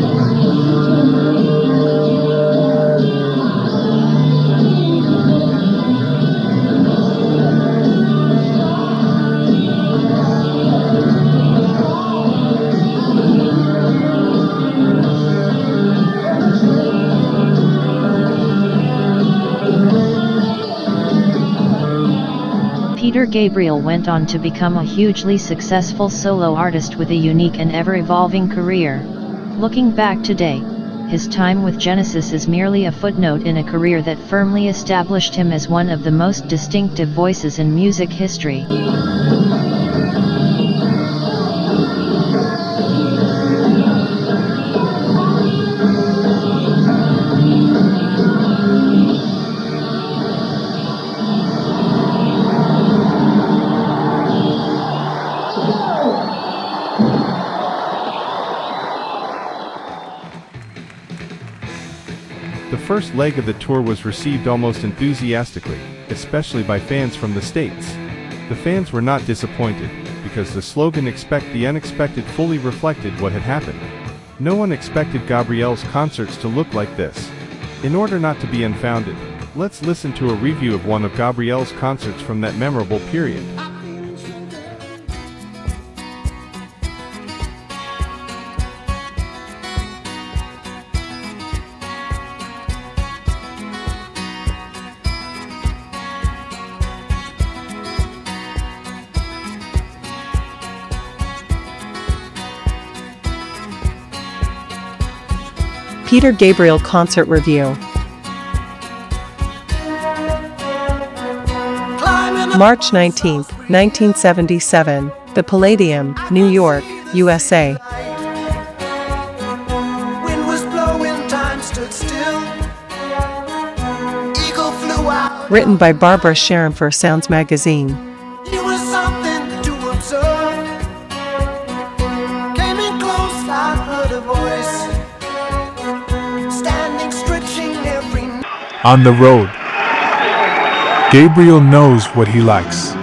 Peter Gabriel went on to become a hugely successful solo artist with a unique and ever-evolving career. Looking back today, his time with Genesis is merely a footnote in a career that firmly established him as one of the most distinctive voices in music history. The first leg of the tour was received almost enthusiastically, especially by fans from the States. The fans were not disappointed, because the slogan "Expect the Unexpected" fully reflected what had happened. No one expected Gabriel's concerts to look like this. In order not to be unfounded, let's listen to a review of one of Gabriel's concerts from that memorable period. Peter Gabriel Concert Review. March 19, 1977, The Palladium, New York, USA. Wind was blowing, time stood still. Eagle flew out. Written by Barbara Sharon for Sounds Magazine. It was something to observe. Came in close, I heard a voice. Standing, stretching every night. On the road, Gabriel knows what he likes.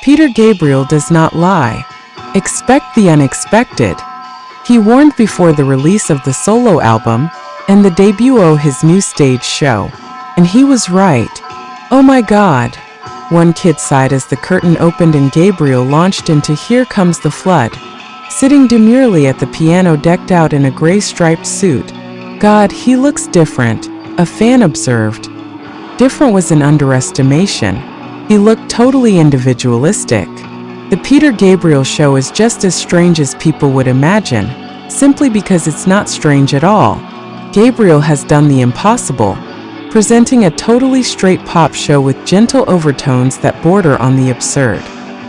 Peter Gabriel does not lie. Expect the unexpected. He warned before the release of the solo album and the debut of his new stage show. And he was right. Oh my God. One kid sighed as the curtain opened and Gabriel launched into Here Comes the Flood. Sitting demurely at the piano decked out in a gray striped suit. God, he looks different, a fan observed. Different was an underestimation. He looked totally individualistic. The Peter Gabriel show is just as strange as people would imagine, simply because it's not strange at all. Gabriel has done the impossible, presenting a totally straight pop show with gentle overtones that border on the absurd.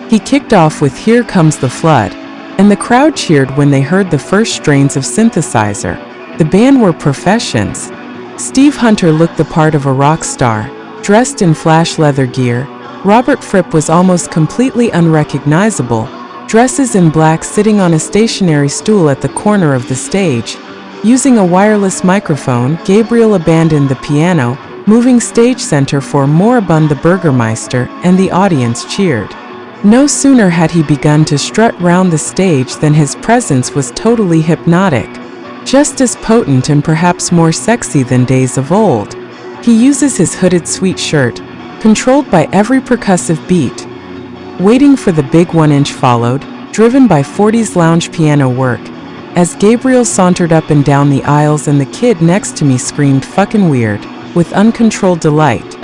He kicked off with Here Comes the Flood, and the crowd cheered when they heard the first strains of synthesizer. The band were professions. Steve Hunter looked the part of a rock star, dressed in flash leather gear. Robert Fripp was almost completely unrecognizable, dresses in black, sitting on a stationary stool at the corner of the stage. Using a wireless microphone, Gabriel abandoned the piano, moving stage center for Moribund the Burgermeister, and the audience cheered. No sooner had he begun to strut round the stage than his presence was totally hypnotic, just as potent and perhaps more sexy than days of old. He uses his hooded sweet shirt, controlled by every percussive beat. Waiting for the big 1-inch followed, driven by 40s lounge piano work. as Gabriel sauntered up and down the aisles and the kid next to me screamed "fucking weird" with uncontrolled delight.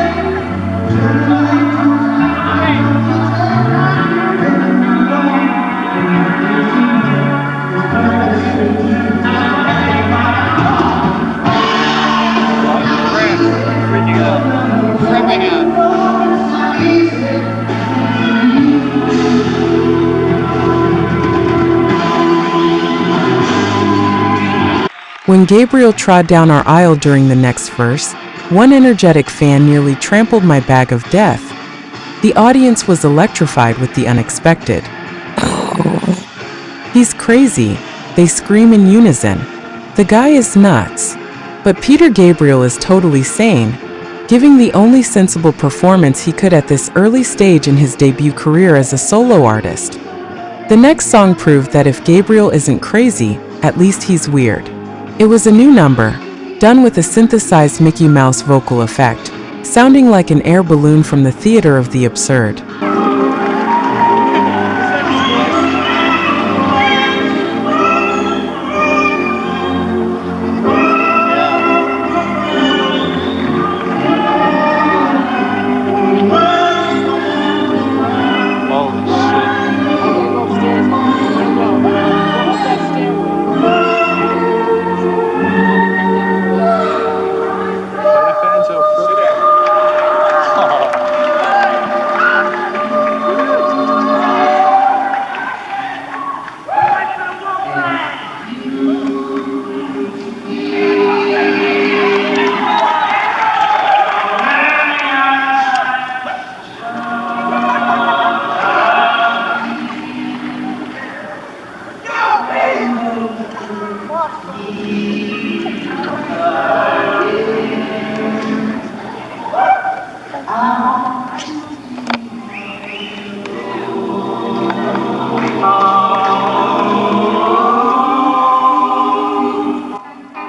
When Gabriel trod down our aisle during the next verse, one energetic fan nearly trampled my bag of death. The audience was electrified with the unexpected. "He's crazy," they scream in unison. "The guy is nuts." But Peter Gabriel is totally sane, giving the only sensible performance he could at this early stage in his debut career as a solo artist. The next song proved that if Gabriel isn't crazy, at least he's weird. It was a new number, done with a synthesized Mickey Mouse vocal effect, sounding like an air balloon from the theater of the absurd.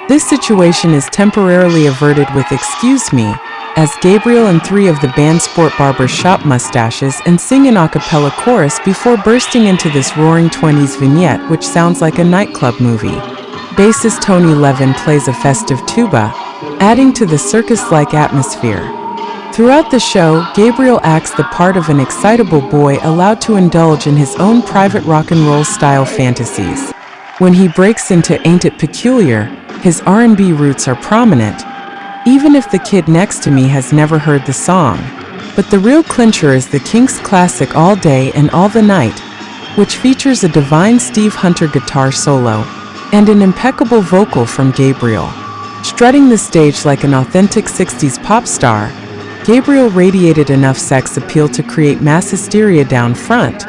This situation is temporarily averted with "Excuse Me," as Gabriel and three of the band sport barbers shop mustaches and sing an a cappella chorus before bursting into this roaring 20s vignette which sounds like a nightclub movie. Bassist Tony Levin plays a festive tuba, adding to the circus-like atmosphere. Throughout the show, Gabriel acts the part of an excitable boy allowed to indulge in his own private rock and roll style fantasies. When he breaks into "Ain't It Peculiar," his R&B roots are prominent, even if the kid next to me has never heard the song. But the real clincher is the Kinks' classic "All Day and All the Night," which features a divine Steve Hunter guitar solo and an impeccable vocal from Gabriel. Strutting the stage like an authentic 60s pop star, Gabriel radiated enough sex appeal to create mass hysteria down front.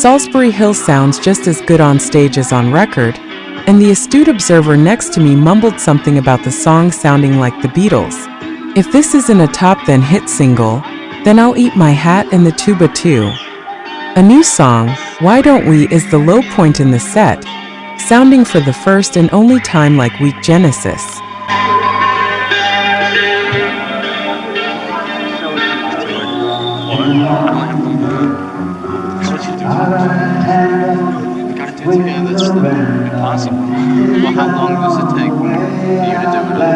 Salisbury Hill sounds just as good on stage as on record, and the astute observer next to me mumbled something about the song sounding like the Beatles. If this isn't a top then hit single, then I'll eat my hat and the tuba too. A new song, "Why Don't We," is the low point in the set, sounding for the first and only time like weak Genesis. That's impossible. Well, how long does it take for you to do it?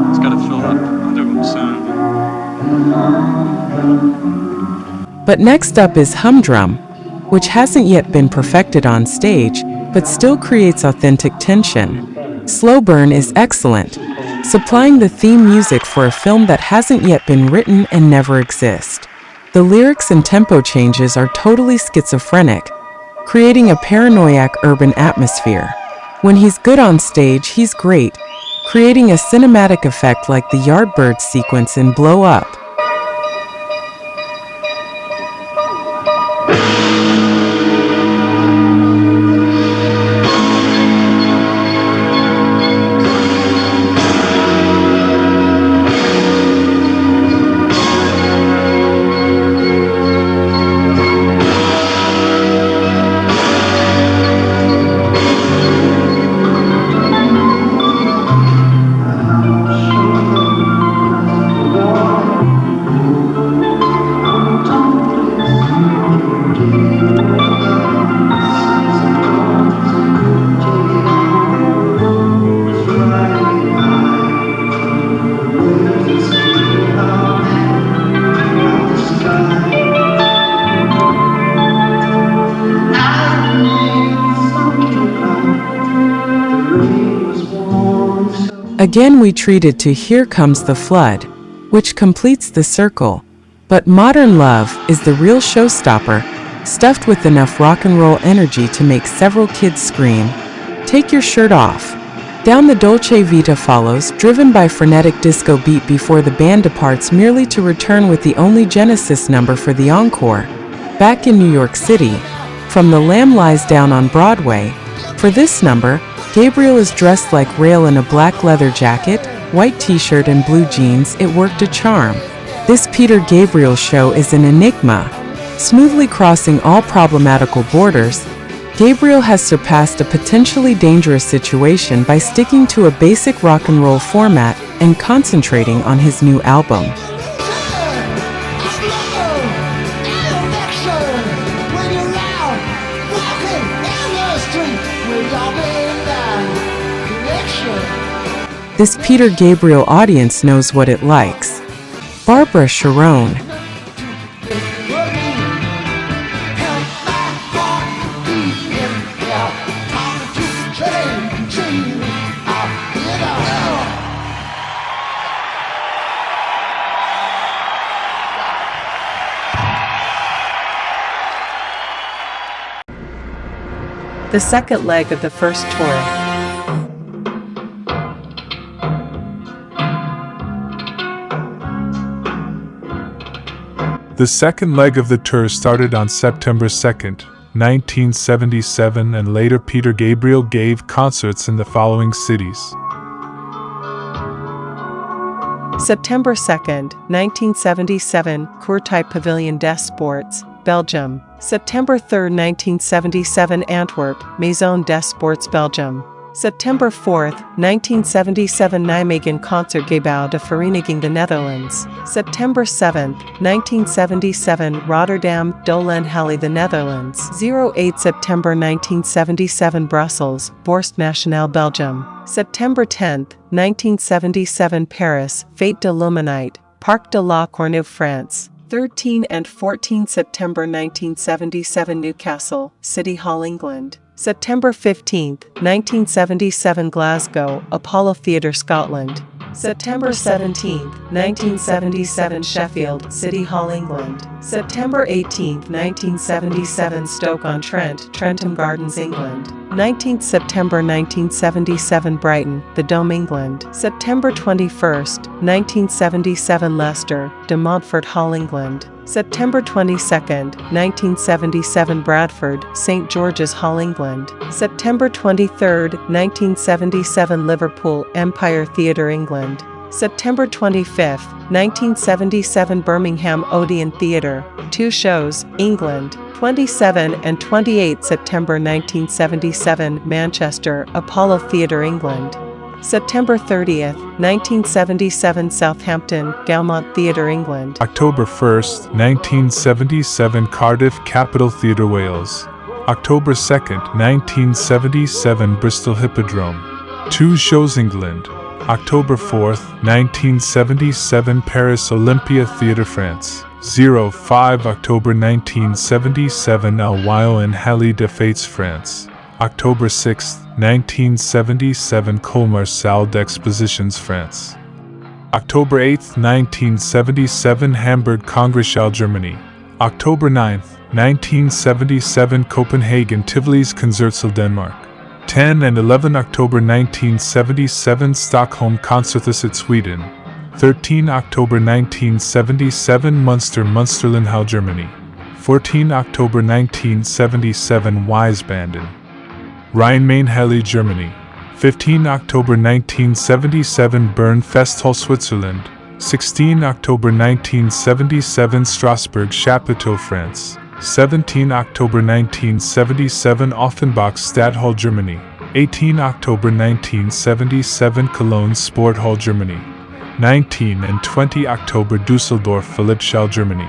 It's got to fill up soon. But next up is Humdrum, which hasn't yet been perfected on stage, but still creates authentic tension. Slow Burn is excellent, supplying the theme music for a film that hasn't yet been written and never exists. The lyrics and tempo changes are totally schizophrenic, creating a paranoiac urban atmosphere. When he's good on stage, he's great, creating a cinematic effect like the Yardbirds sequence in Blow Up. Again we treated to Here Comes the Flood, which completes the circle. But Modern Love is the real showstopper, stuffed with enough rock and roll energy to make several kids scream, "Take your shirt off." Down the Dolce Vita follows, driven by frenetic disco beat before the band departs merely to return with the only Genesis number for the encore. Back in New York City, from The Lamb Lies Down on Broadway, for this number, Gabriel is dressed like Rail in a black leather jacket, white t-shirt and blue jeans. It worked a charm. This Peter Gabriel show is an enigma. Smoothly crossing all problematical borders, Gabriel has surpassed a potentially dangerous situation by sticking to a basic rock and roll format and concentrating on his new album. This Peter Gabriel audience knows what it likes. Barbara Sharon. The second leg of the first tour. The second leg of the tour started on September 2nd, 1977, and later Peter Gabriel gave concerts in the following cities. September 2nd, 1977, Courtype Pavilion des Sports, Belgium. September 3rd, 1977, Antwerp, Maison des Sports, Belgium. September 4th, 1977, Nijmegen Concertgebouw de Vereniging, the Netherlands. September 7th, 1977, Rotterdam, Doland Halle, the Netherlands. 08 September 1977, Brussels, Borst Nationale, Belgium. September 10th, 1977, Paris, Fête de l'Humanité, Parc de la Courneuve, France. 13 and 14 September 1977, Newcastle, City Hall, England. September 15th, 1977, Glasgow, Apollo Theatre, Scotland. September 17th, 1977, Sheffield, City Hall, England. September 18th, 1977, Stoke-on-Trent, Trentham Gardens, England. 19th September 1977, Brighton, the Dome, England. September 21st, 1977, Leicester, De Montfort Hall, England. September 22nd, 1977, Bradford, St. George's Hall, England. September 23rd, 1977, Liverpool, Empire Theatre, England. September 25th, 1977, Birmingham Odeon Theatre, 2 shows, England. 27 and 28 September 1977, Manchester, Apollo Theatre, England. September 30th, 1977, Southampton, Gaumont Theatre, England. October 1st, 1977, Cardiff, Capitol Theatre, Wales. October 2nd, 1977, Bristol Hippodrome. 2 shows, England. October 4th, 1977, Paris Olympia Theatre, France. 05 October 1977, Alwyle in Halle de Fêtes, France. October 6th, 1977, Colmar Salle d'Expositions, France. October 8, 1977 Hamburg Kongresshalle, Germany. October 9, 1977 Copenhagen Tivoli's Konsertsaal, Denmark. 10 and 11 October 1977 Stockholm Concerthuset, Sweden. 13 October 1977 Munster Munsterlandhall, Germany. 14 October 1977 Wiesbaden, Rhein-Main-Halle, Germany. 15 October 1977 Bern Festhall, Switzerland. 16 October 1977 Strasbourg Chapiteau, France. 17 October 1977 Offenbach Stadthalle, Germany. 18 October 1977 Cologne Sporthall, Germany. 19 and 20 October Düsseldorf Philippschall, Germany.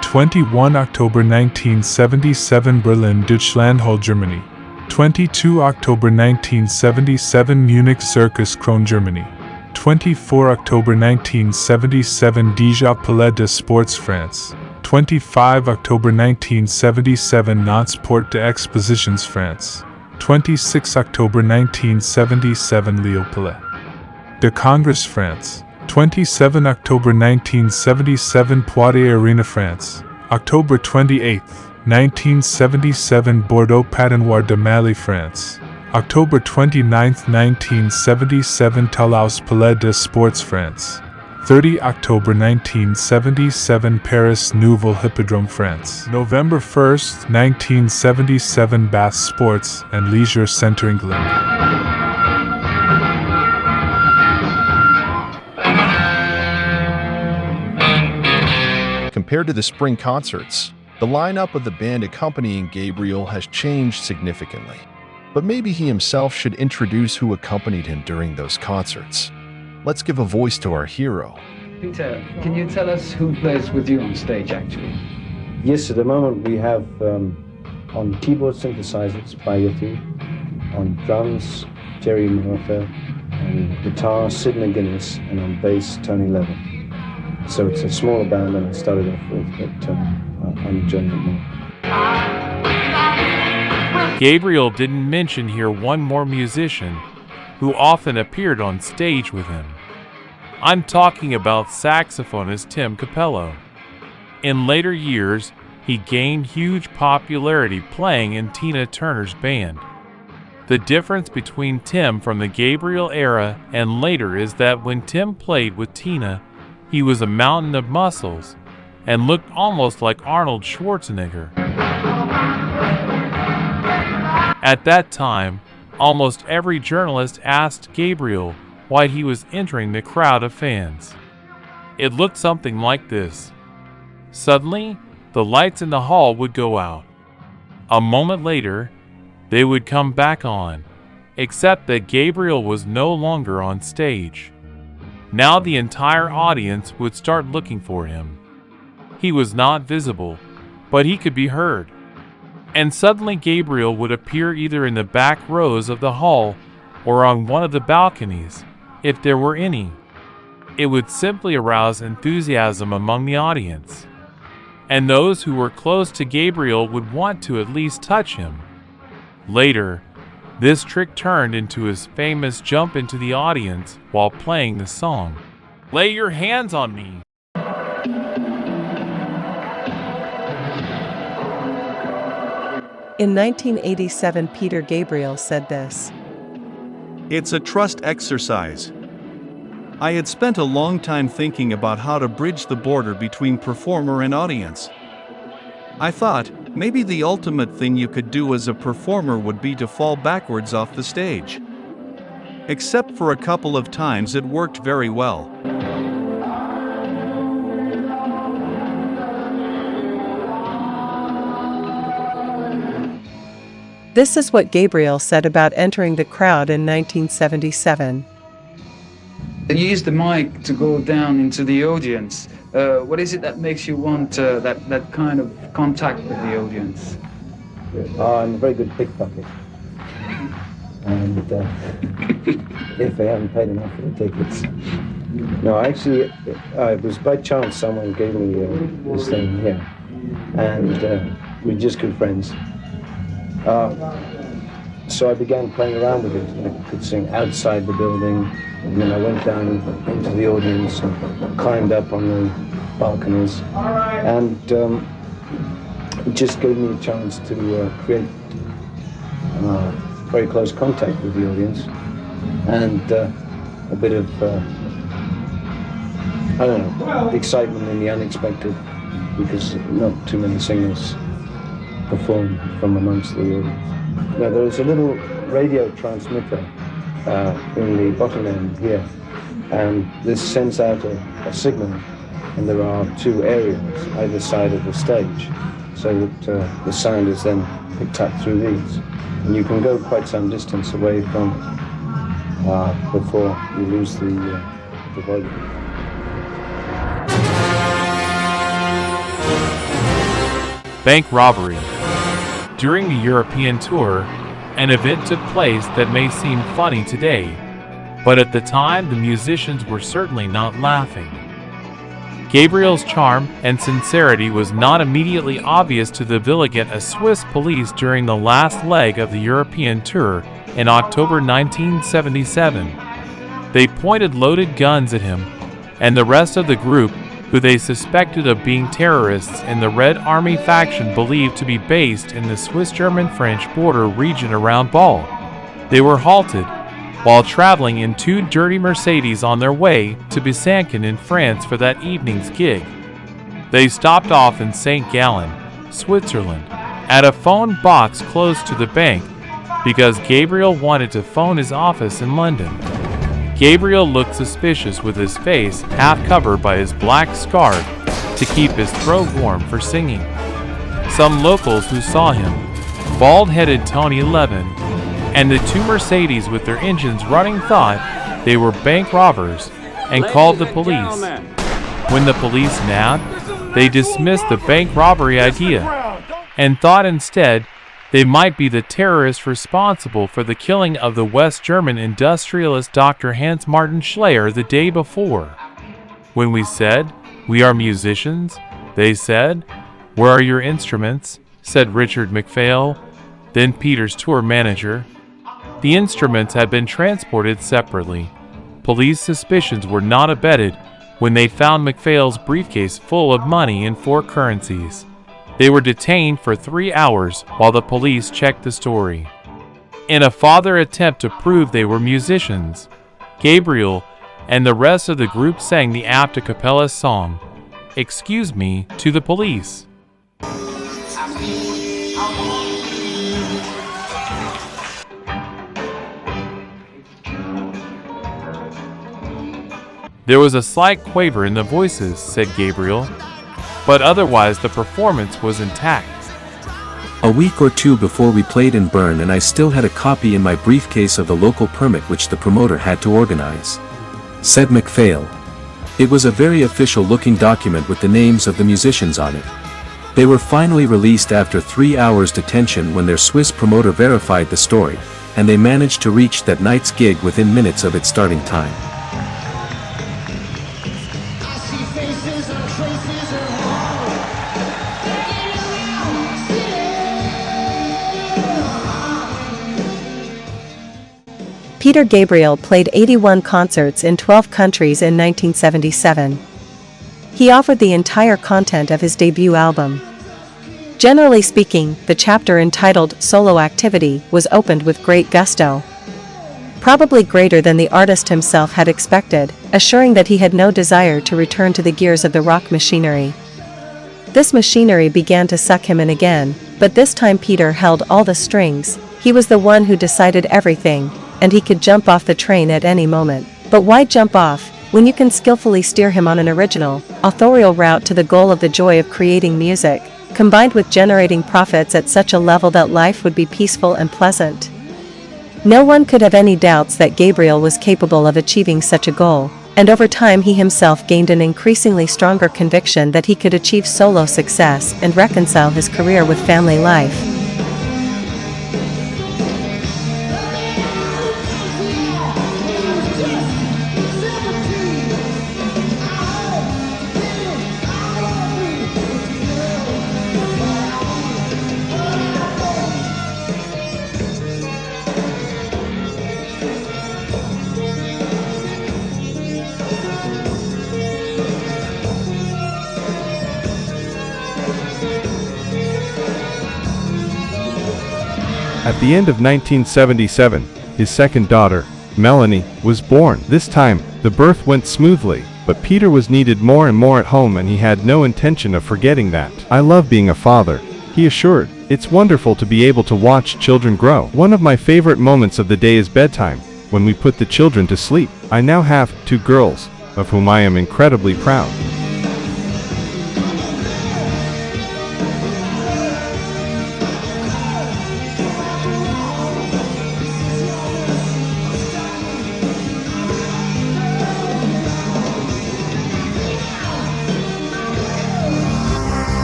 21 October 1977 Berlin Deutschlandhall, Germany. 22 October 1977 Munich Circus Krone, Germany. 24 October 1977 Déjà Palais des Sports, France. 25 October 1977 Nantes Porte d'Expositions, France. 26 October 1977 Lille Palais de Congrès, France. 27 October 1977 Poitiers Arena, France. October 28, 1977 Bordeaux Patinoire de Mali, France. October 29, 1977 Toulouse Palais des Sports, France. 30 October 1977 Paris Nouveau Hippodrome, France. November 1st, 1977 Bath Sports and Leisure Centre, England. Compared to the spring concerts, the lineup of the band accompanying Gabriel has changed significantly. But maybe he himself should introduce who accompanied him during those concerts. Let's give a voice to our hero. Peter, can you tell us who plays with you on stage, actually? Yes, at the moment we have on keyboard synthesizers, Bayeti, on drums, Jerry Murphy, on guitar, Sid McGuinness, and on bass, Tony Levin. So it's a smaller band than I started off with, but I'm enjoying it more. Gabriel didn't mention here one more musician who often appeared on stage with him. I'm talking about saxophonist Tim Capello. In later years, he gained huge popularity playing in Tina Turner's band. The difference between Tim from the Gabriel era and later is that when Tim played with Tina, he was a mountain of muscles and looked almost like Arnold Schwarzenegger. At that time, almost every journalist asked Gabriel why he was entering the crowd of fans. It looked something like this. Suddenly, the lights in the hall would go out. A moment later, they would come back on, except that Gabriel was no longer on stage. Now the entire audience would start looking for him. He was not visible, but he could be heard. And suddenly Gabriel would appear either in the back rows of the hall or on one of the balconies, if there were any. It would simply arouse enthusiasm among the audience. And those who were close to Gabriel would want to at least touch him. Later, this trick turned into his famous jump into the audience while playing the song, "Lay Your Hands on Me." In 1987, Peter Gabriel said this. It's a trust exercise. I had spent a long time thinking about how to bridge the border between performer and audience. I thought, maybe the ultimate thing you could do as a performer would be to fall backwards off the stage. Except for a couple of times it worked very well. This is what Gabriel said about entering the crowd in 1977. You use the mic to go down into the audience. What is it that makes you want that kind of contact with the audience? I'm a very good pickpocket. And if they haven't paid enough for the tickets. No, actually, it was by chance someone gave me this thing here. And we're just good friends. So I began playing around with it. I could sing outside the building, And then I went down into the audience and climbed up on the balconies. And it just gave me a chance to create very close contact with the audience and a bit of, I don't know, excitement in the unexpected, because not too many singers perform from amongst the audience. Now there's a little radio transmitter in the bottom end here, and this sends out a signal, and there are two areas either side of the stage, so that the sound is then picked up through these. And you can go quite some distance away from before you lose the volume. Bank robbery. During the European tour, an event took place that may seem funny today, but at the time the musicians were certainly not laughing. Gabriel's charm and sincerity was not immediately obvious to the Villiget Swiss police during the last leg of the European tour in October 1977. They pointed loaded guns at him and the rest of the group, who they suspected of being terrorists in the Red Army faction believed to be based in the Swiss-German-French border region around Bâle. They were halted while traveling in two dirty Mercedes on their way to Besançon in France for that evening's gig. They stopped off in St. Gallen, Switzerland, at a phone box close to the bank because Gabriel wanted to phone his office in London. Gabriel looked suspicious with his face half covered by his black scarf to keep his throat warm for singing. Some locals who saw him, bald-headed Tony Levin, and the two Mercedes with their engines running thought they were bank robbers and called the police. When the police nabbed, they dismissed the bank robbery idea and thought instead they might be the terrorists responsible for the killing of the West German industrialist Dr. Hans Martin Schleyer the day before. When we said, "We are musicians," they said, "Where are your instruments?" said Richard McPhail, then Peter's tour manager. The instruments had been transported separately. Police suspicions were not abetted when they found McPhail's briefcase full of money in 4 currencies. They were detained for 3 hours while the police checked the story. In a further attempt to prove they were musicians, Gabriel and the rest of the group sang the apt a cappella song, "Excuse Me," to the police. There was a slight quaver in the voices, said Gabriel, but otherwise the performance was intact. A week or two before we played in Bern, and I still had a copy in my briefcase of the local permit which the promoter had to organize, said McPhail. It was a very official-looking document with the names of the musicians on it. They were finally released after 3 hours detention when their Swiss promoter verified the story, and they managed to reach that night's gig within minutes of its starting time. Peter Gabriel played 81 concerts in 12 countries in 1977. He offered the entire content of his debut album. Generally speaking, the chapter entitled Solo Activity was opened with great gusto. Probably greater than the artist himself had expected, assuring that he had no desire to return to the gears of the rock machinery. This machinery began to suck him in again, but this time Peter held all the strings. He was the one who decided everything, and he could jump off the train at any moment. But why jump off, when you can skillfully steer him on an original, authorial route to the goal of the joy of creating music, combined with generating profits at such a level that life would be peaceful and pleasant? No one could have any doubts that Gabriel was capable of achieving such a goal, and over time he himself gained an increasingly stronger conviction that he could achieve solo success and reconcile his career with family life. At the end of 1977, his second daughter, Melanie, was born. This time, the birth went smoothly, but Peter was needed more and more at home, and he had no intention of forgetting that. "I love being a father," he assured. "It's wonderful to be able to watch children grow. One of my favorite moments of the day is bedtime, when we put the children to sleep. I now have 2 girls, of whom I am incredibly proud."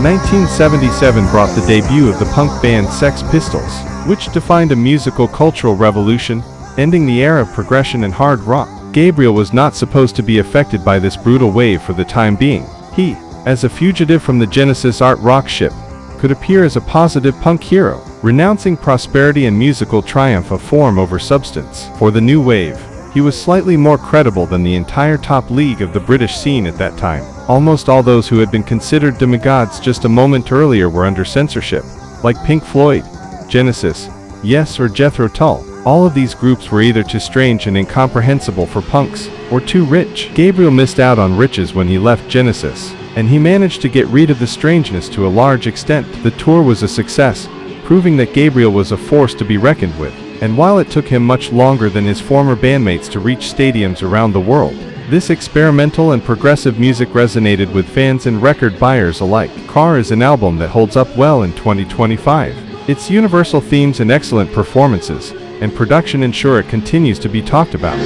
"1977 brought the debut of the punk band Sex Pistols, which defined a musical cultural revolution, ending the era of progression and hard rock. Gabriel was not supposed to be affected by this brutal wave for the time being. He, as a fugitive from the Genesis art rock ship, could appear as a positive punk hero, renouncing prosperity and musical triumph of form over substance. For the new wave, he was slightly more credible than the entire top league of the British scene at that time. Almost all those who had been considered demigods just a moment earlier were under censorship, like Pink Floyd, Genesis, Yes or Jethro Tull. All of these groups were either too strange and incomprehensible for punks, or too rich. Gabriel missed out on riches when he left Genesis, and he managed to get rid of the strangeness to a large extent. The tour was a success, proving that Gabriel was a force to be reckoned with. And while it took him much longer than his former bandmates to reach stadiums around the world, this experimental and progressive music resonated with fans and record buyers alike. Car is an album that holds up well in 2025. Its universal themes and excellent performances and production ensure it continues to be talked about.